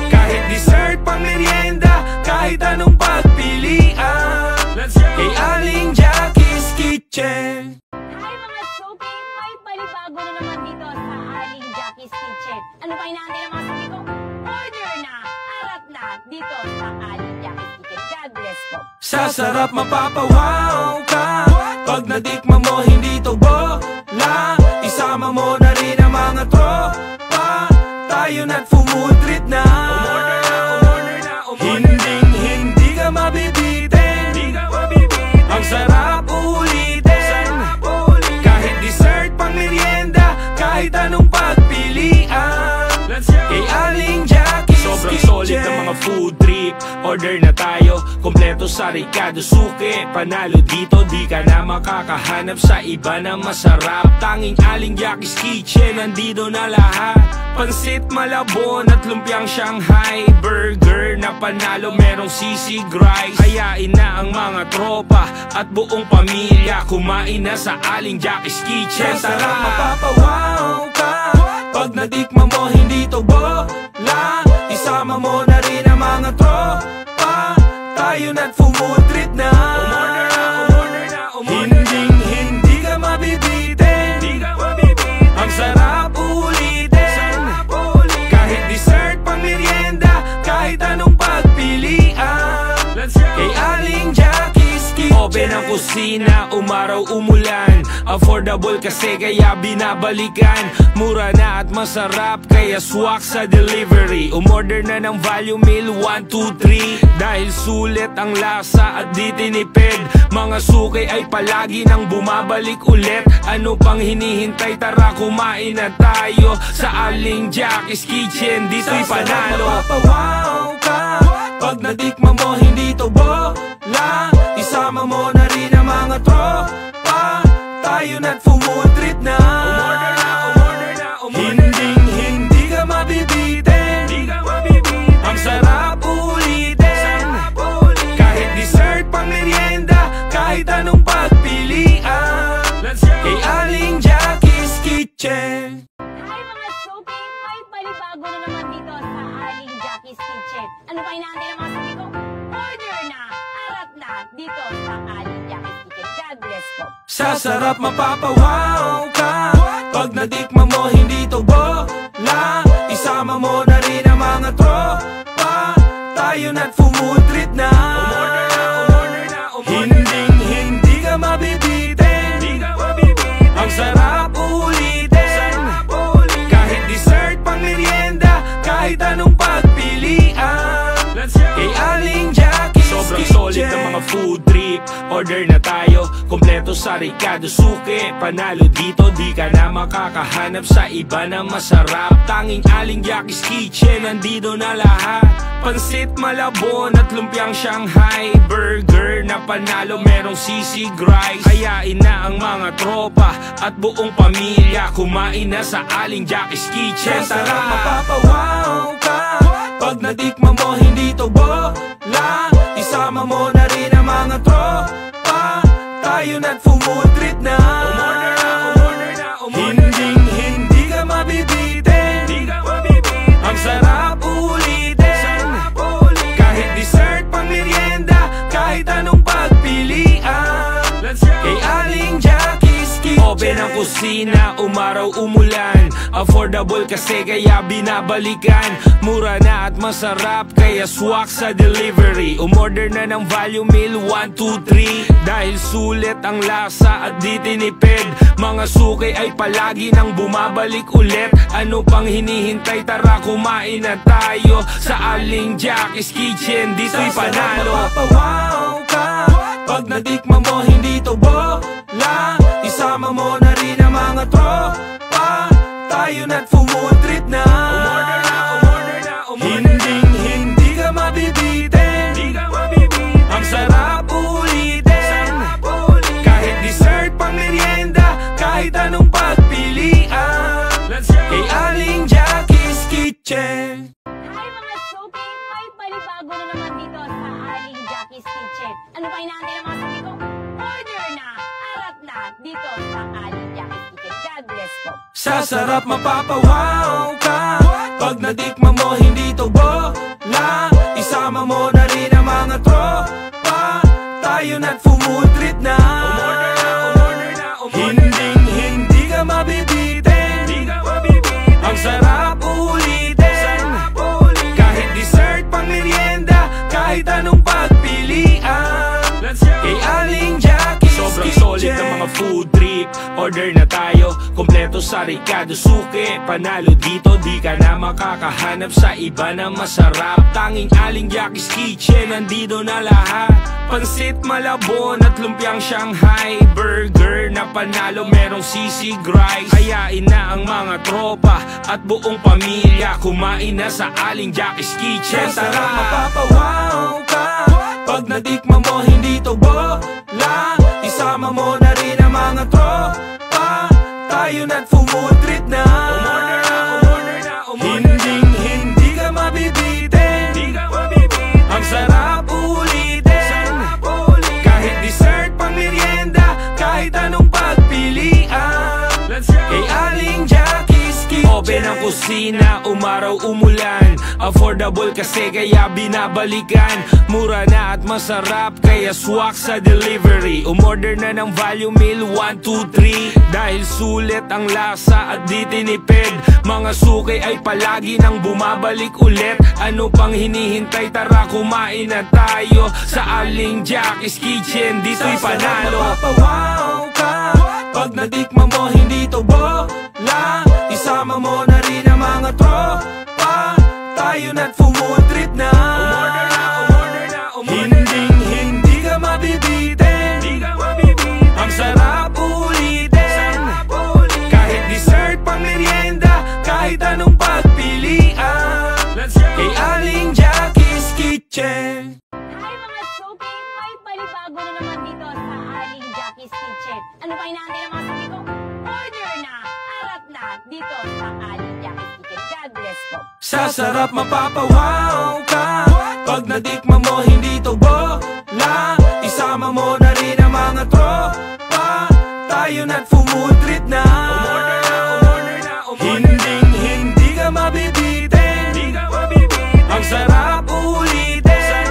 Kahit dessert, pang merienda, kahit anong pagpilian. Kay Aling Jackie's Kitchen. Hi mga Soki! May palibago na naman dito sa Aling Jackie's Kitchen. Ano pa inaantay ng mga sabi ko? Order na! Arat na! Dito sa Aling Jackie's Kitchen. God bless po! Sa sarap mapapawaw ka pag natikman mo, hindi to bola. Isama mo na rin ang mga tropa. Tayo na't food trip na. Umorder na, umorder na, umorder na. Hindi ka mabibitin. Ang sarap ulitin. Kahit dessert, pang merienda, kahit anong pagpilian. Kay Aling Jackie's Sobrang Kitchen. solid ng mga food trip. Order na tayo, kompleto sa Ricardo Suke. Panalo dito, di ka na makakahanap sa iba na masarap. Tanging Aling Jackie's Kitchen, nandito na lahat. Pansit Malabon at lumpiang Shanghai. Burger na panalo, merong sisig rice. Hayain na ang mga tropa at buong pamilya. Kumain na sa Aling Jackie's Kitchen. Sa sarap mapapawaw ka pag natikman mo, hindi to bola. Isama mo na rin ang mga tropa. Tayo na't food trip na. Umorder na, umorder na, umorder na. Hindi ka mabibitin. Ang sarap ulitin. Kahit dessert, pang merienda, kahit anong pagpilian. Kay Aling Jackie's Kitchen. Open ang kusina, umaraw umulan. Affordable kasi kaya binabalikan. Mura na at masarap kaya swak sa delivery. Umorder na ng value meal 1, 2, 3. Dahil sulit ang lasa at di tinipid. Mga suki ay palagi nang bumabalik ulit. Ano pang hinihintay, tara kumain na tayo sa Aling Jackie's Kitchen, dito'y panalo. Mapapawaw ka pag natikman mo, hindi to bola. Isama mo na rin ang mga tropa. Tayo na't food trip na. Umorder na, umorder na, umorder na. Hindi ka mabibitin. Ang sarap ulitin. Kahit dessert, pang merienda, kahit anong pagpilian. Kay Aling Jackie's Kitchen. Hi mga Soki! May palibago na naman dito sa Aling Jackie's Kitchen. Ano pa inaantay ng mga sabi ko? Order na! Arat na! Dito sa Aling Jackie's Kitchen. God bless po! Sa sarap mapapawaw ka pag natikman mo, hindi to bola. Isama mo na rin ang mga tropa. Tayo na't food trip na. Umorder na, umorder na, umorder na. Hindi ka mabibitin. Ang sarap ulitin. Kahit dessert, pang merienda, kahit anong pagpilian. Kay Aling Jackie's Sobrang Kitchen. solid ng mga food trip. Order na tayo, kompleto sa Ricardo Suke. Panalo dito, di ka na makakahanap sa iba na masarap. Tanging Aling Jackie's Kitchen, nandito na lahat. Pansit Malabon at lumpiang Shanghai. Burger na panalo, merong sisig rice. Hayain na ang mga tropa at buong pamilya. Kumain na sa Aling Jackie's Kitchen. Sa sarap mapapawaw ka pag natikman mo, hindi to bola. Isama mo na rin ang mga tropa. Tayo na't food trip na. Umorder na, umorder na, umorder na. Hindi ka mabibitin. Ang sarap ulitin. Kahit dessert, pang merienda, kahit anong pagpilian. Kay Aling Jackie's Kitchen. Open ang kusina, umaraw umulan. Affordable kasi kaya binabalikan. Mura na at masarap kaya swak sa delivery. Umorder na ng value meal 1, 2, 3. Dahil sulit ang lasa at di tinipid. Mga suki ay palagi nang bumabalik ulit. Ano pang hinihintay, tara kumain na tayo sa Aling Jackie's Kitchen, dito'y panalo. Mapapawaw ka pag natikman mo, hindi to bola. Isama mo na rin ang mga tropa. Tayo na't food trip na. Umorder na, umorder na, umorder na. Hindi ka mabibitin. Ang sarap ulitin. Kahit dessert pang merienda, kahit anong pagpilian. Kay Aling Jackie's Kitchen. Hi mga suki! May palibago na naman dito sa Aling Jackie's Kitchen. Ano pa inaantay ng mga suki ko? Order na! Harap na! Dito sa Aling Jackie's Kitchen. God bless po! Sa sarap mapapawaw ka pag natikman mo, hindi to bola. Isama mo na rin ang mga tropa. Tayo na't food trip na. Umorder na, umorder na, umorder na. Hindi ka mabibitin. Ang sarap ulitin. Kahit dessert pang merienda, kahit anong pagpilian. Kay Aling Jackie's Sobrang Kitchen. solid ng mga food trip. Order na tayo, kompleto sa Ricardo Suki. Panalo dito, di ka na makakahanap sa iba na masarap. Tanging Aling Jackie's Kitchen, nandito na lahat. Pansit Malabon at lumpiang Shanghai. Burger na panalo, merong sisig rice. Hayain na ang mga tropa at buong pamilya. Kumain na sa Aling Jackie's Kitchen. Sa sarap mapapawaw ka pag natikman mo, hindi to bola. Isama mo na rin ang mga tropa. Tayo na't food trip na. Umorder na, umorder na, umorder na. Hindi ka mabibitin. Ang sarap ulitin. Kahit dessert pang merienda, kahit anong pagpilian. Kay Aling Jackie's Kitchen. Open ang kusina, umaraw umulan. Affordable kasi kaya binabalikan. Mura na at masarap kaya swak sa delivery. Umorder na ng value meal 1, 2, 3. Dahil sulit ang lasa at di tinipid. Mga suki ay palagi nang bumabalik ulit. Ano pang hinihintay, tara kumain na tayo sa Aling Jackie's Kitchen, dito'y panalo. Mapapawaw ka pag natikman mo, hindi to bola. Isama mo na rin ang mga tropa. Tayo na't food trip na. Umorder na, umorder na, umorder na. Hindi ka mabibitin. Ang sarap ulitin. Kahit dessert pang merienda, kahit anong pagpilian. Kay Aling Jackie's Kitchen. Hi mga suki! May palibago na naman dito sa Aling Jackie's Kitchen. Ano pa inaantay ng mga suki ko? Order na! Harap na! Dito sa Aling Jackie's Kitchen. God bless po! Sa sarap mapapawaw ka pag natikman mo, hindi to bola. Isama mo na rin ang mga tropa. Tayo na't food trip na. Umorder na, umorder na, umorder na. Hindi ka mabibitin. Ang sarap ulitin.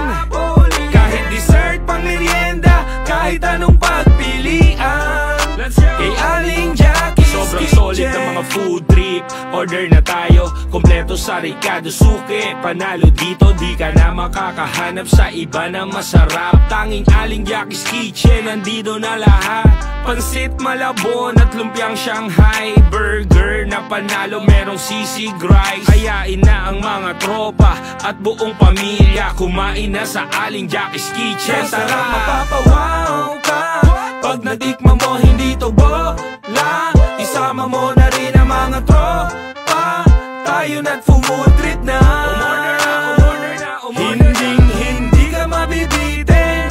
Kahit dessert pang merienda, kahit anong pagpilian. Kay Aling Jackie's Sobrang Kitchen. solid ng mga food trip. Order na tayo, kompleto sa Ricardo Suki. Panalo dito, di ka na makakahanap sa iba na masarap. Tanging Aling Jackie's Kitchen, nandito na lahat. Pansit Malabon at lumpiang Shanghai. Burger na panalo, merong sisig rice. Hayain na ang mga tropa at buong pamilya. Kumain na sa Aling Jackie's Kitchen. Sa sarap mapapawaw ka pag natikman mo, hindi to bola. Isama mo na rin ang mga tropa. Tayo na't food trip na. Umorder na, umorder na, umorder na. Hindi ka mabibitin.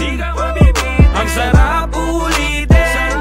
Ang sarap ulitin.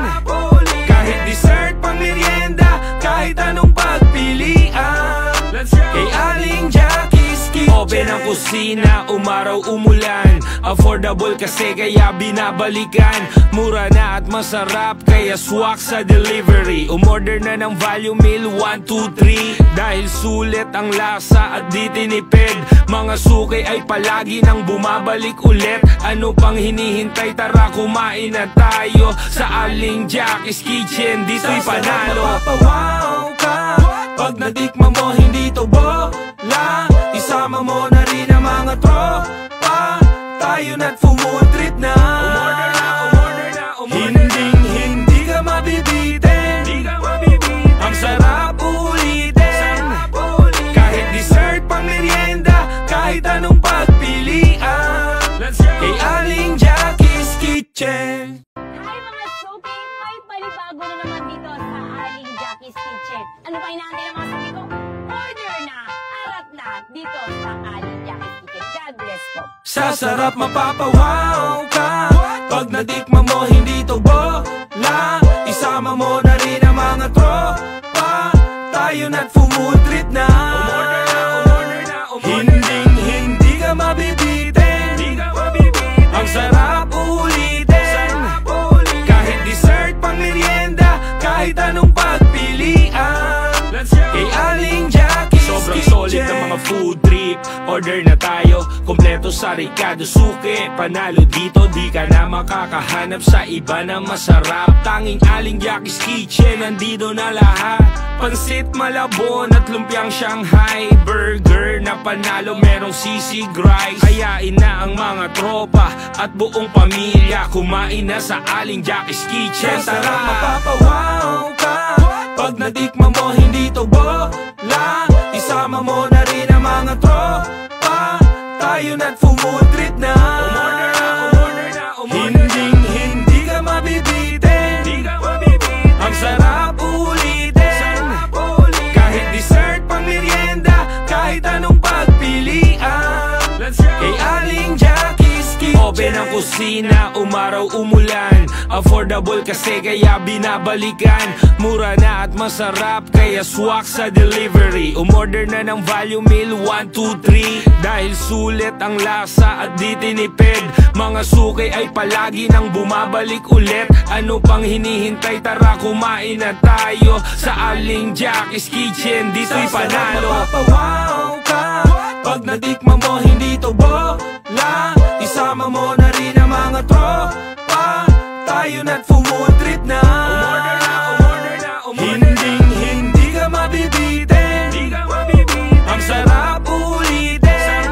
Kahit dessert pang merienda, kahit anong pagpilian. Kay Aling Jackie's Kitchen. Open ang kusina, umaraw umulan. Affordable kasi kaya binabalikan. Mura na at masarap kaya swak sa delivery. Umorder na ng value meal 1, 2, 3. Dahil sulit ang lasa at di tinipid. Mga suki ay palagi nang bumabalik ulit. Ano pang hinihintay, tara kumain na tayo sa Aling Jackie's Kitchen, dito'y panalo. Mapapawaw ka pag nadikma mo, hindi to bola. Isama mo na rin ang mga tropa. Tayo na't food trip na. Umorder na, umorder na, umorder na. Hindi ka mabibitin. Ang sarap ulitin. Kahit dessert pang merienda, kahit anong pagpilian. Kay Aling Jackie's Kitchen. Hi mga Sophie! May palibago na naman dito sa Aling Jackie's Kitchen. Ano pa inaantay ng mga Sophie ko? Order na! Arat na! Dito sa Aling Jackie's Kitchen. God bless po! Sa sarap mapapawaw ka pag nadikma mo, hindi to bola. Isama mo na rin ang mga tropa. Tayo na't food trip na. Umorder na, umorder na, umorder na. Hindi ka mabibitin. Ang sarap ulitin. Kahit dessert pang merienda, kahit anong pagpilian. Kay Aling Jackie's Sobrang Kitchen. solid ng mga food trip. Order na tayo, kompleto sa Ricardo Suke. Panalo dito, di ka na makakahanap sa iba na masarap. Tanging Aling Jackie's Kitchen, nandito na lahat. Pansit Malabon at lumpiang Shanghai. Burger na panalo, merong sisig rice. Kayain na ang mga tropa at buong pamilya. Kumain na sa Aling Jackie's Kitchen. Sa sarap Tara! mapapawaw ka pag nadikma mo, hindi to bola. Isama mo na rin ang mga tropa. Tayo na't food trip na. Umorder na, umorder na, umorder na. Hindi ka mabibitin. Ang sarap ulitin. Kahit dessert pang merienda, kahit anong pagpilian. Kay Aling Jackie's Kitchen. Open ang kusina, umaraw umulan. Affordable kasi kaya binabalikan. Mura na at masarap kaya swak sa delivery. Umorder na ng value meal 1, 2, 3. Dahil sulit ang lasa at di tinipid. Mga suki ay palagi nang bumabalik ulit. Ano pang hinihintay, tara kumain na tayo sa Aling Jackie's Kitchen, dito'y panalo. Mapapawaw ka pag nadikma mo, hindi to bola. Isama mo na rin ang mga tropa. Tayo na't food trip na. Umorder na, umorder na, umorder na. Hindi ka mabibitin. Ang sarap ulitin.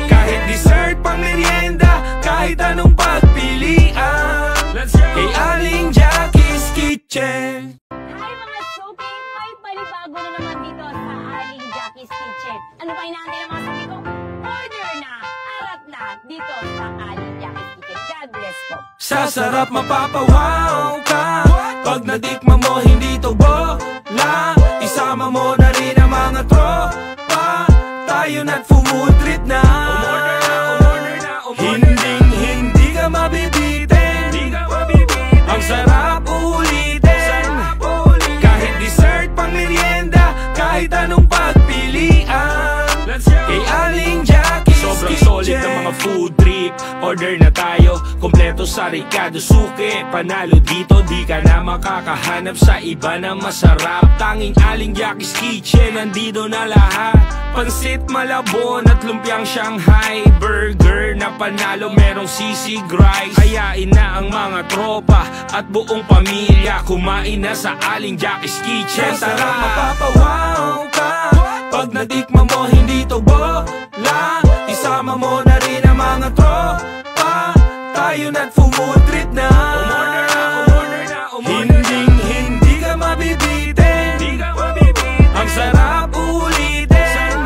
Kahit dessert pang merienda, kahit anong pagpilian. Kay Aling Jackie's Kitchen. Hi mga Sophie! May palibago na naman dito sa Aling Jackie's Kitchen. Ano pa inaantay ng mga Sophie ko? Order na! Arat na! Dito sa Aling Jackie's Kitchen. God bless po! Sa sarap mapapawaw ka pag nadikma mo, hindi to bola. Isama mo na rin ang mga tropa. Tayo na't food trip na. Umorder na, umorder na, umorder na. Hindi ka mabibitin. Ang sarap ulitin. Kahit dessert pang merienda, kahit anong pagpilian. Kay Aling Jackie's Sobrang Kitchen. solid ng mga food trip. Order na tayo, kompleto sa Ricardo Suke. Panalo dito, di ka na makakahanap sa iba na masarap. Tanging Aling Jackie's Kitchen, nandito na lahat. Pansit Malabon at lumpiang Shanghai. Burger na panalo, merong sisig rice. Kayain na ang mga tropa at buong pamilya. Kumain na sa Aling Jackie's Kitchen. Sa sarap Tara! mapapawaw ka pag nadikma mo, hindi to bola. Isama mo na rin ang mga tropa. Tayo na't food trip na. Umorder na, umorder na, umorder na. Hindi ka mabibitin. Ang sarap ulitin.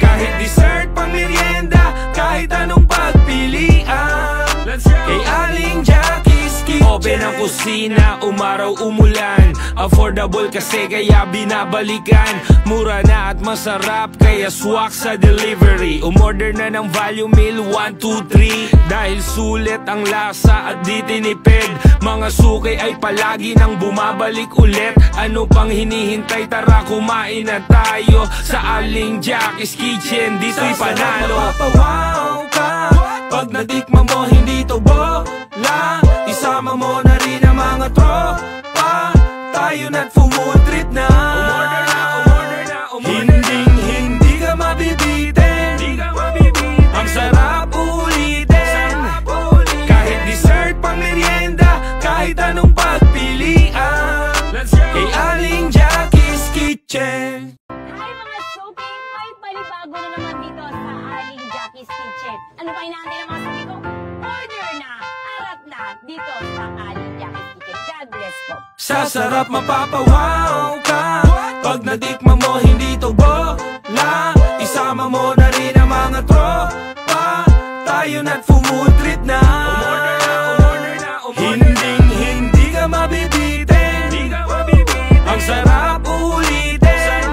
Kahit dessert pang merienda, kahit anong pagpilian. Kay Aling Jackie's Kitchen. Open ang kusina, umaraw umulan. Affordable kasi kaya binabalikan. Mura na at masarap kaya swak sa delivery. Umorder na ng value meal 1, 2, 3. Dahil sulit ang lasa at di tinipid, mga suki ay palagi nang bumabalik ulit. Ano pang hinihintay, tara kumain na tayo sa Aling Jackie's Kitchen, dito'y panalo. Mapapawaw ka pag natikman mo, hindi to bola. Isama mo na rin ang mga tropa, tayo na't food trip na. Umorder na, umorder na, umorder na. Hindi ka mabibitin, ang sarap ulitin. Kahit dessert, pang merienda, kahit anong pagpilian, kay Aling Jackie's Kitchen. Hi mga Soki! May palibago na naman dito sa Aling Jackie's Kitchen. Ano pa inaantay ng mga sabi ko? Order na! Arat na! Dito sa Aling Jackie's Kitchen. God bless po! Sa sarap mapapawaw ka pag natikman mo, hindi to bola. Isama mo na rin ang mga tropa, tayo na't food trip na. Umorder na, umorder na, umorder na. Hindi ka mabibitin, ang sarap ulitin.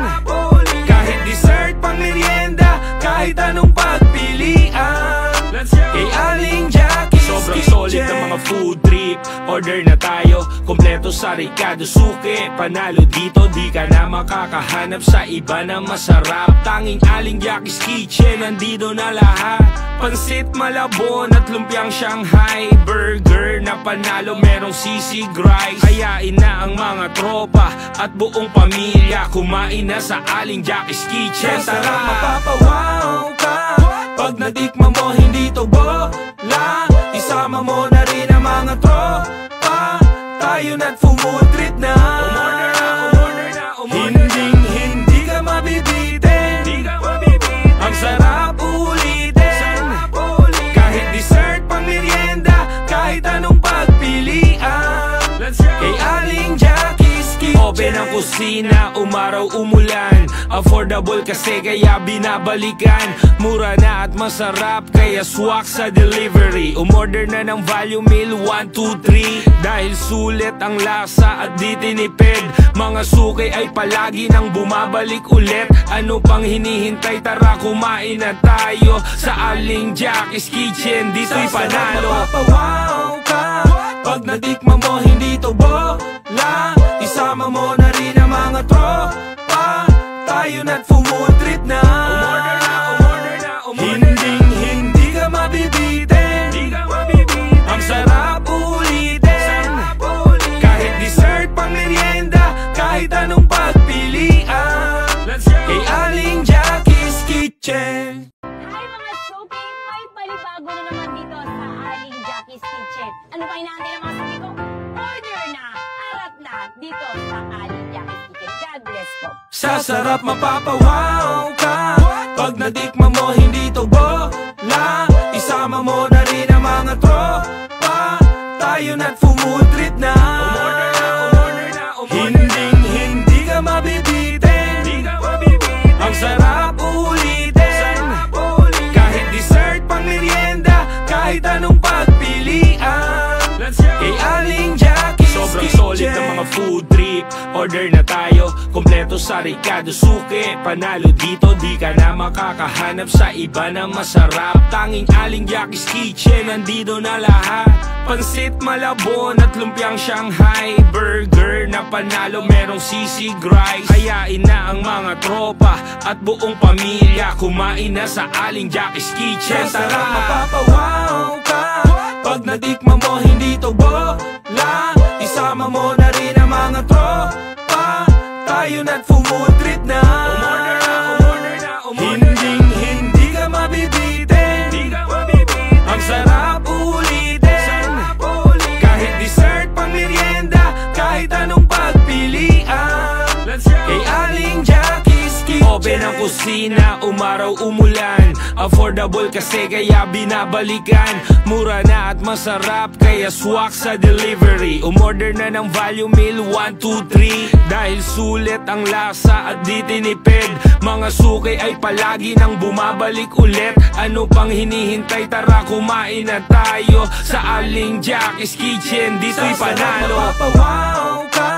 Kahit dessert, pang merienda, kahit anong pagpilian, kay Aling Jackie's Sobrang Kitchen. solid ng mga food trip. Order na tayo, kompleto sa Ricardo Suki. Panalo dito, di ka na makakahanap sa iba na masarap. Tanging Aling Jackie's Kitchen, nandito na lahat. Pansit Malabon at lumpiang Shanghai, burger na panalo, merong sisig rice. Hayain na ang mga tropa at buong pamilya, kumain na sa Aling Jackie's Kitchen. Sa sarap mapapawaw ka pag natikman mo, hindi to bola. Isama mo na rin ang mga tropa, tayo na't food trip na. Umorder na, umorder na, umorder na. Hindi ka mabibitin, ang sarap ulitin. Kahit dessert, pang merienda, kahit anong pagpilian, kay Aling Jackie's Kitchen. Open ang kusina, umaraw umulan. Affordable kasi kaya binabalikan. Mura na at masarap kaya swak sa delivery. Umorder na ng value meal 1, 2, 3. Dahil sulit ang lasa at di tinipid, mga suki ay palagi nang bumabalik ulit. Ano pang hinihintay, tara kumain na tayo sa Aling Jackie's Kitchen, dito'y panalo. Mapapawaw ka pag natikman mo, hindi to bola. Isama mo na rin ang mga tropa, tayo na't food trip na. Umorder na, umorder na, umorder na. Hindi ka mabibitin, ang sarap ulitin. Kahit dessert, pang merienda, kahit anong pagpilian, kay Aling Jackie's Kitchen. Hi mga Soki! May palibago na naman dito sa Aling Jackie's Kitchen. Ano pa inaantay ng mga sabi ko? Order na! Arat na! Dito sa Aling Jackie's Kitchen. God bless po! Sa sarap mapapawaw ka pag natikman mo, hindi to bola. Isama mo na rin ang mga tropa, tayo na't food trip na. Umorder na, umorder na, umorder na. Hindi ka mabibitin, ang sarap ulitin. Kahit dessert, pang merienda, kahit anong pagpilian, kay Aling Jackie's Sobrang Kitchen. solid ng mga food trip. Order na tayo, kompleto sa Ricardo Suki. Panalo dito, di ka na makakahanap sa iba na masarap. Tanging Aling Jackie's Kitchen, nandito na lahat. Pansit Malabon at lumpiang Shanghai, burger na panalo, merong sisig rice. Hayain na ang mga tropa at buong pamilya, kumain na sa Aling Jackie's Kitchen. Sa sarap mapapawaw ka pag natikman mo, hindi to bola. Isama mo na rin ang mga tropa, tayo na't food trip na. Umorder na, umorder na, umorder na. Hindi ka mabibitin, ang sarap ulitin. Kahit dessert, pang merienda, kahit anong pagpilian, kay Aling Jackie's Kitchen. Open ang kusina, umaraw umulan. Affordable kasi kaya binabalikan. Mura na at masarap kaya swak sa delivery. Umorder na ng value meal 1, 2, 3. Dahil sulit ang lasa at di tinipid, mga suki ay palagi nang bumabalik ulit. Ano pang hinihintay, tara kumain na tayo sa Aling Jackie's Kitchen, dito'y panalo. Mapapawaw ka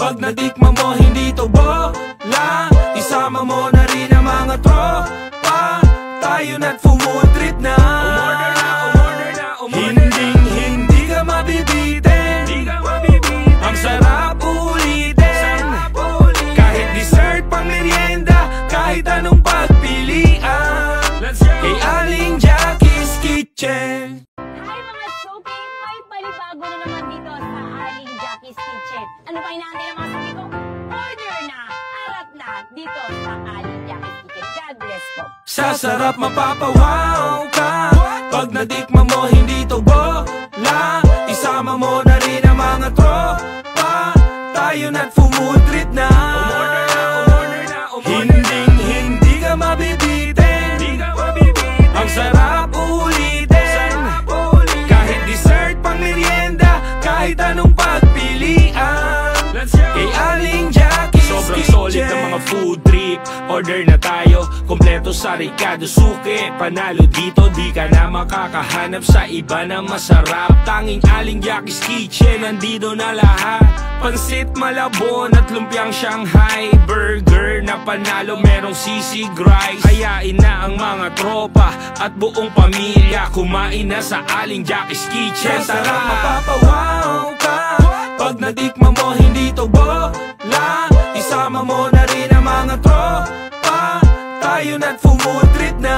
pag natikman mo, hindi to bola. Isama mo na rin ang mga tropa, tayo na't food trip na. Umorder na, umorder na, Sa sarap mapapawaw ka. Pag natikman mo hindi to bola, isama mo na rin ang mga tropa. Tayo na't food trip na. Hindi ka mabibitin. Ang sarap ulitin. Kahit dessert pang merienda, kahit anong pagpilian. Kay Aling Jackie's Sobrang Kitchen. solid ng mga food trip. Order na tayo, kompleto sa Ricardo Suke. Panalo dito, di ka na makakahanap sa iba na masarap. Tanging Aling Jackie's Kitchen, nandito na lahat. Pansit Malabon at lumpiang Shanghai. Burger na panalo, merong sisig rice. Hayain na ang mga tropa at buong pamilya, kumain na sa Aling Jackie's Kitchen. Sa sarap mapapawaw ka. Pag natikman mo hindi to bola, isama mo na rin ang mga tropa. Tayo na't food trip na.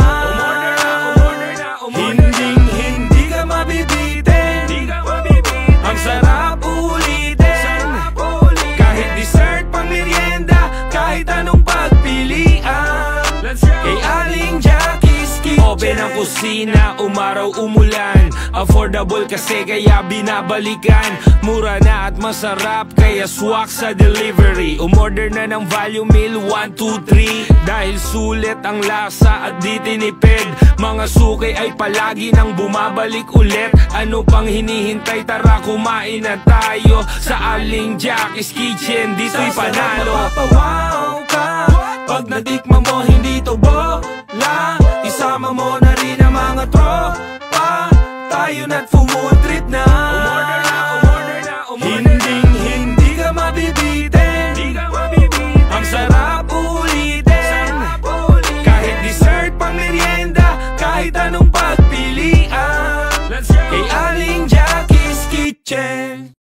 Hindi ka mabibitin. Ang sarap ulitin. Kahit dessert pang merienda, kahit anong pagpilian. Kay Aling Jackie's Kitchen. Open ang kusina, umaraw umulan. Affordable kasi kaya binabalikan. Mura na at masarap kaya swak sa delivery. Umorder na ng value meal 1, 2, 3. Dahil sulit ang lasa at di tinipid, mga suki ay palagi nang bumabalik ulit. Ano pang hinihintay, tara kumain na tayo sa Aling Jackie's Kitchen. Dito'y Sa sarap panalo. mapapawaw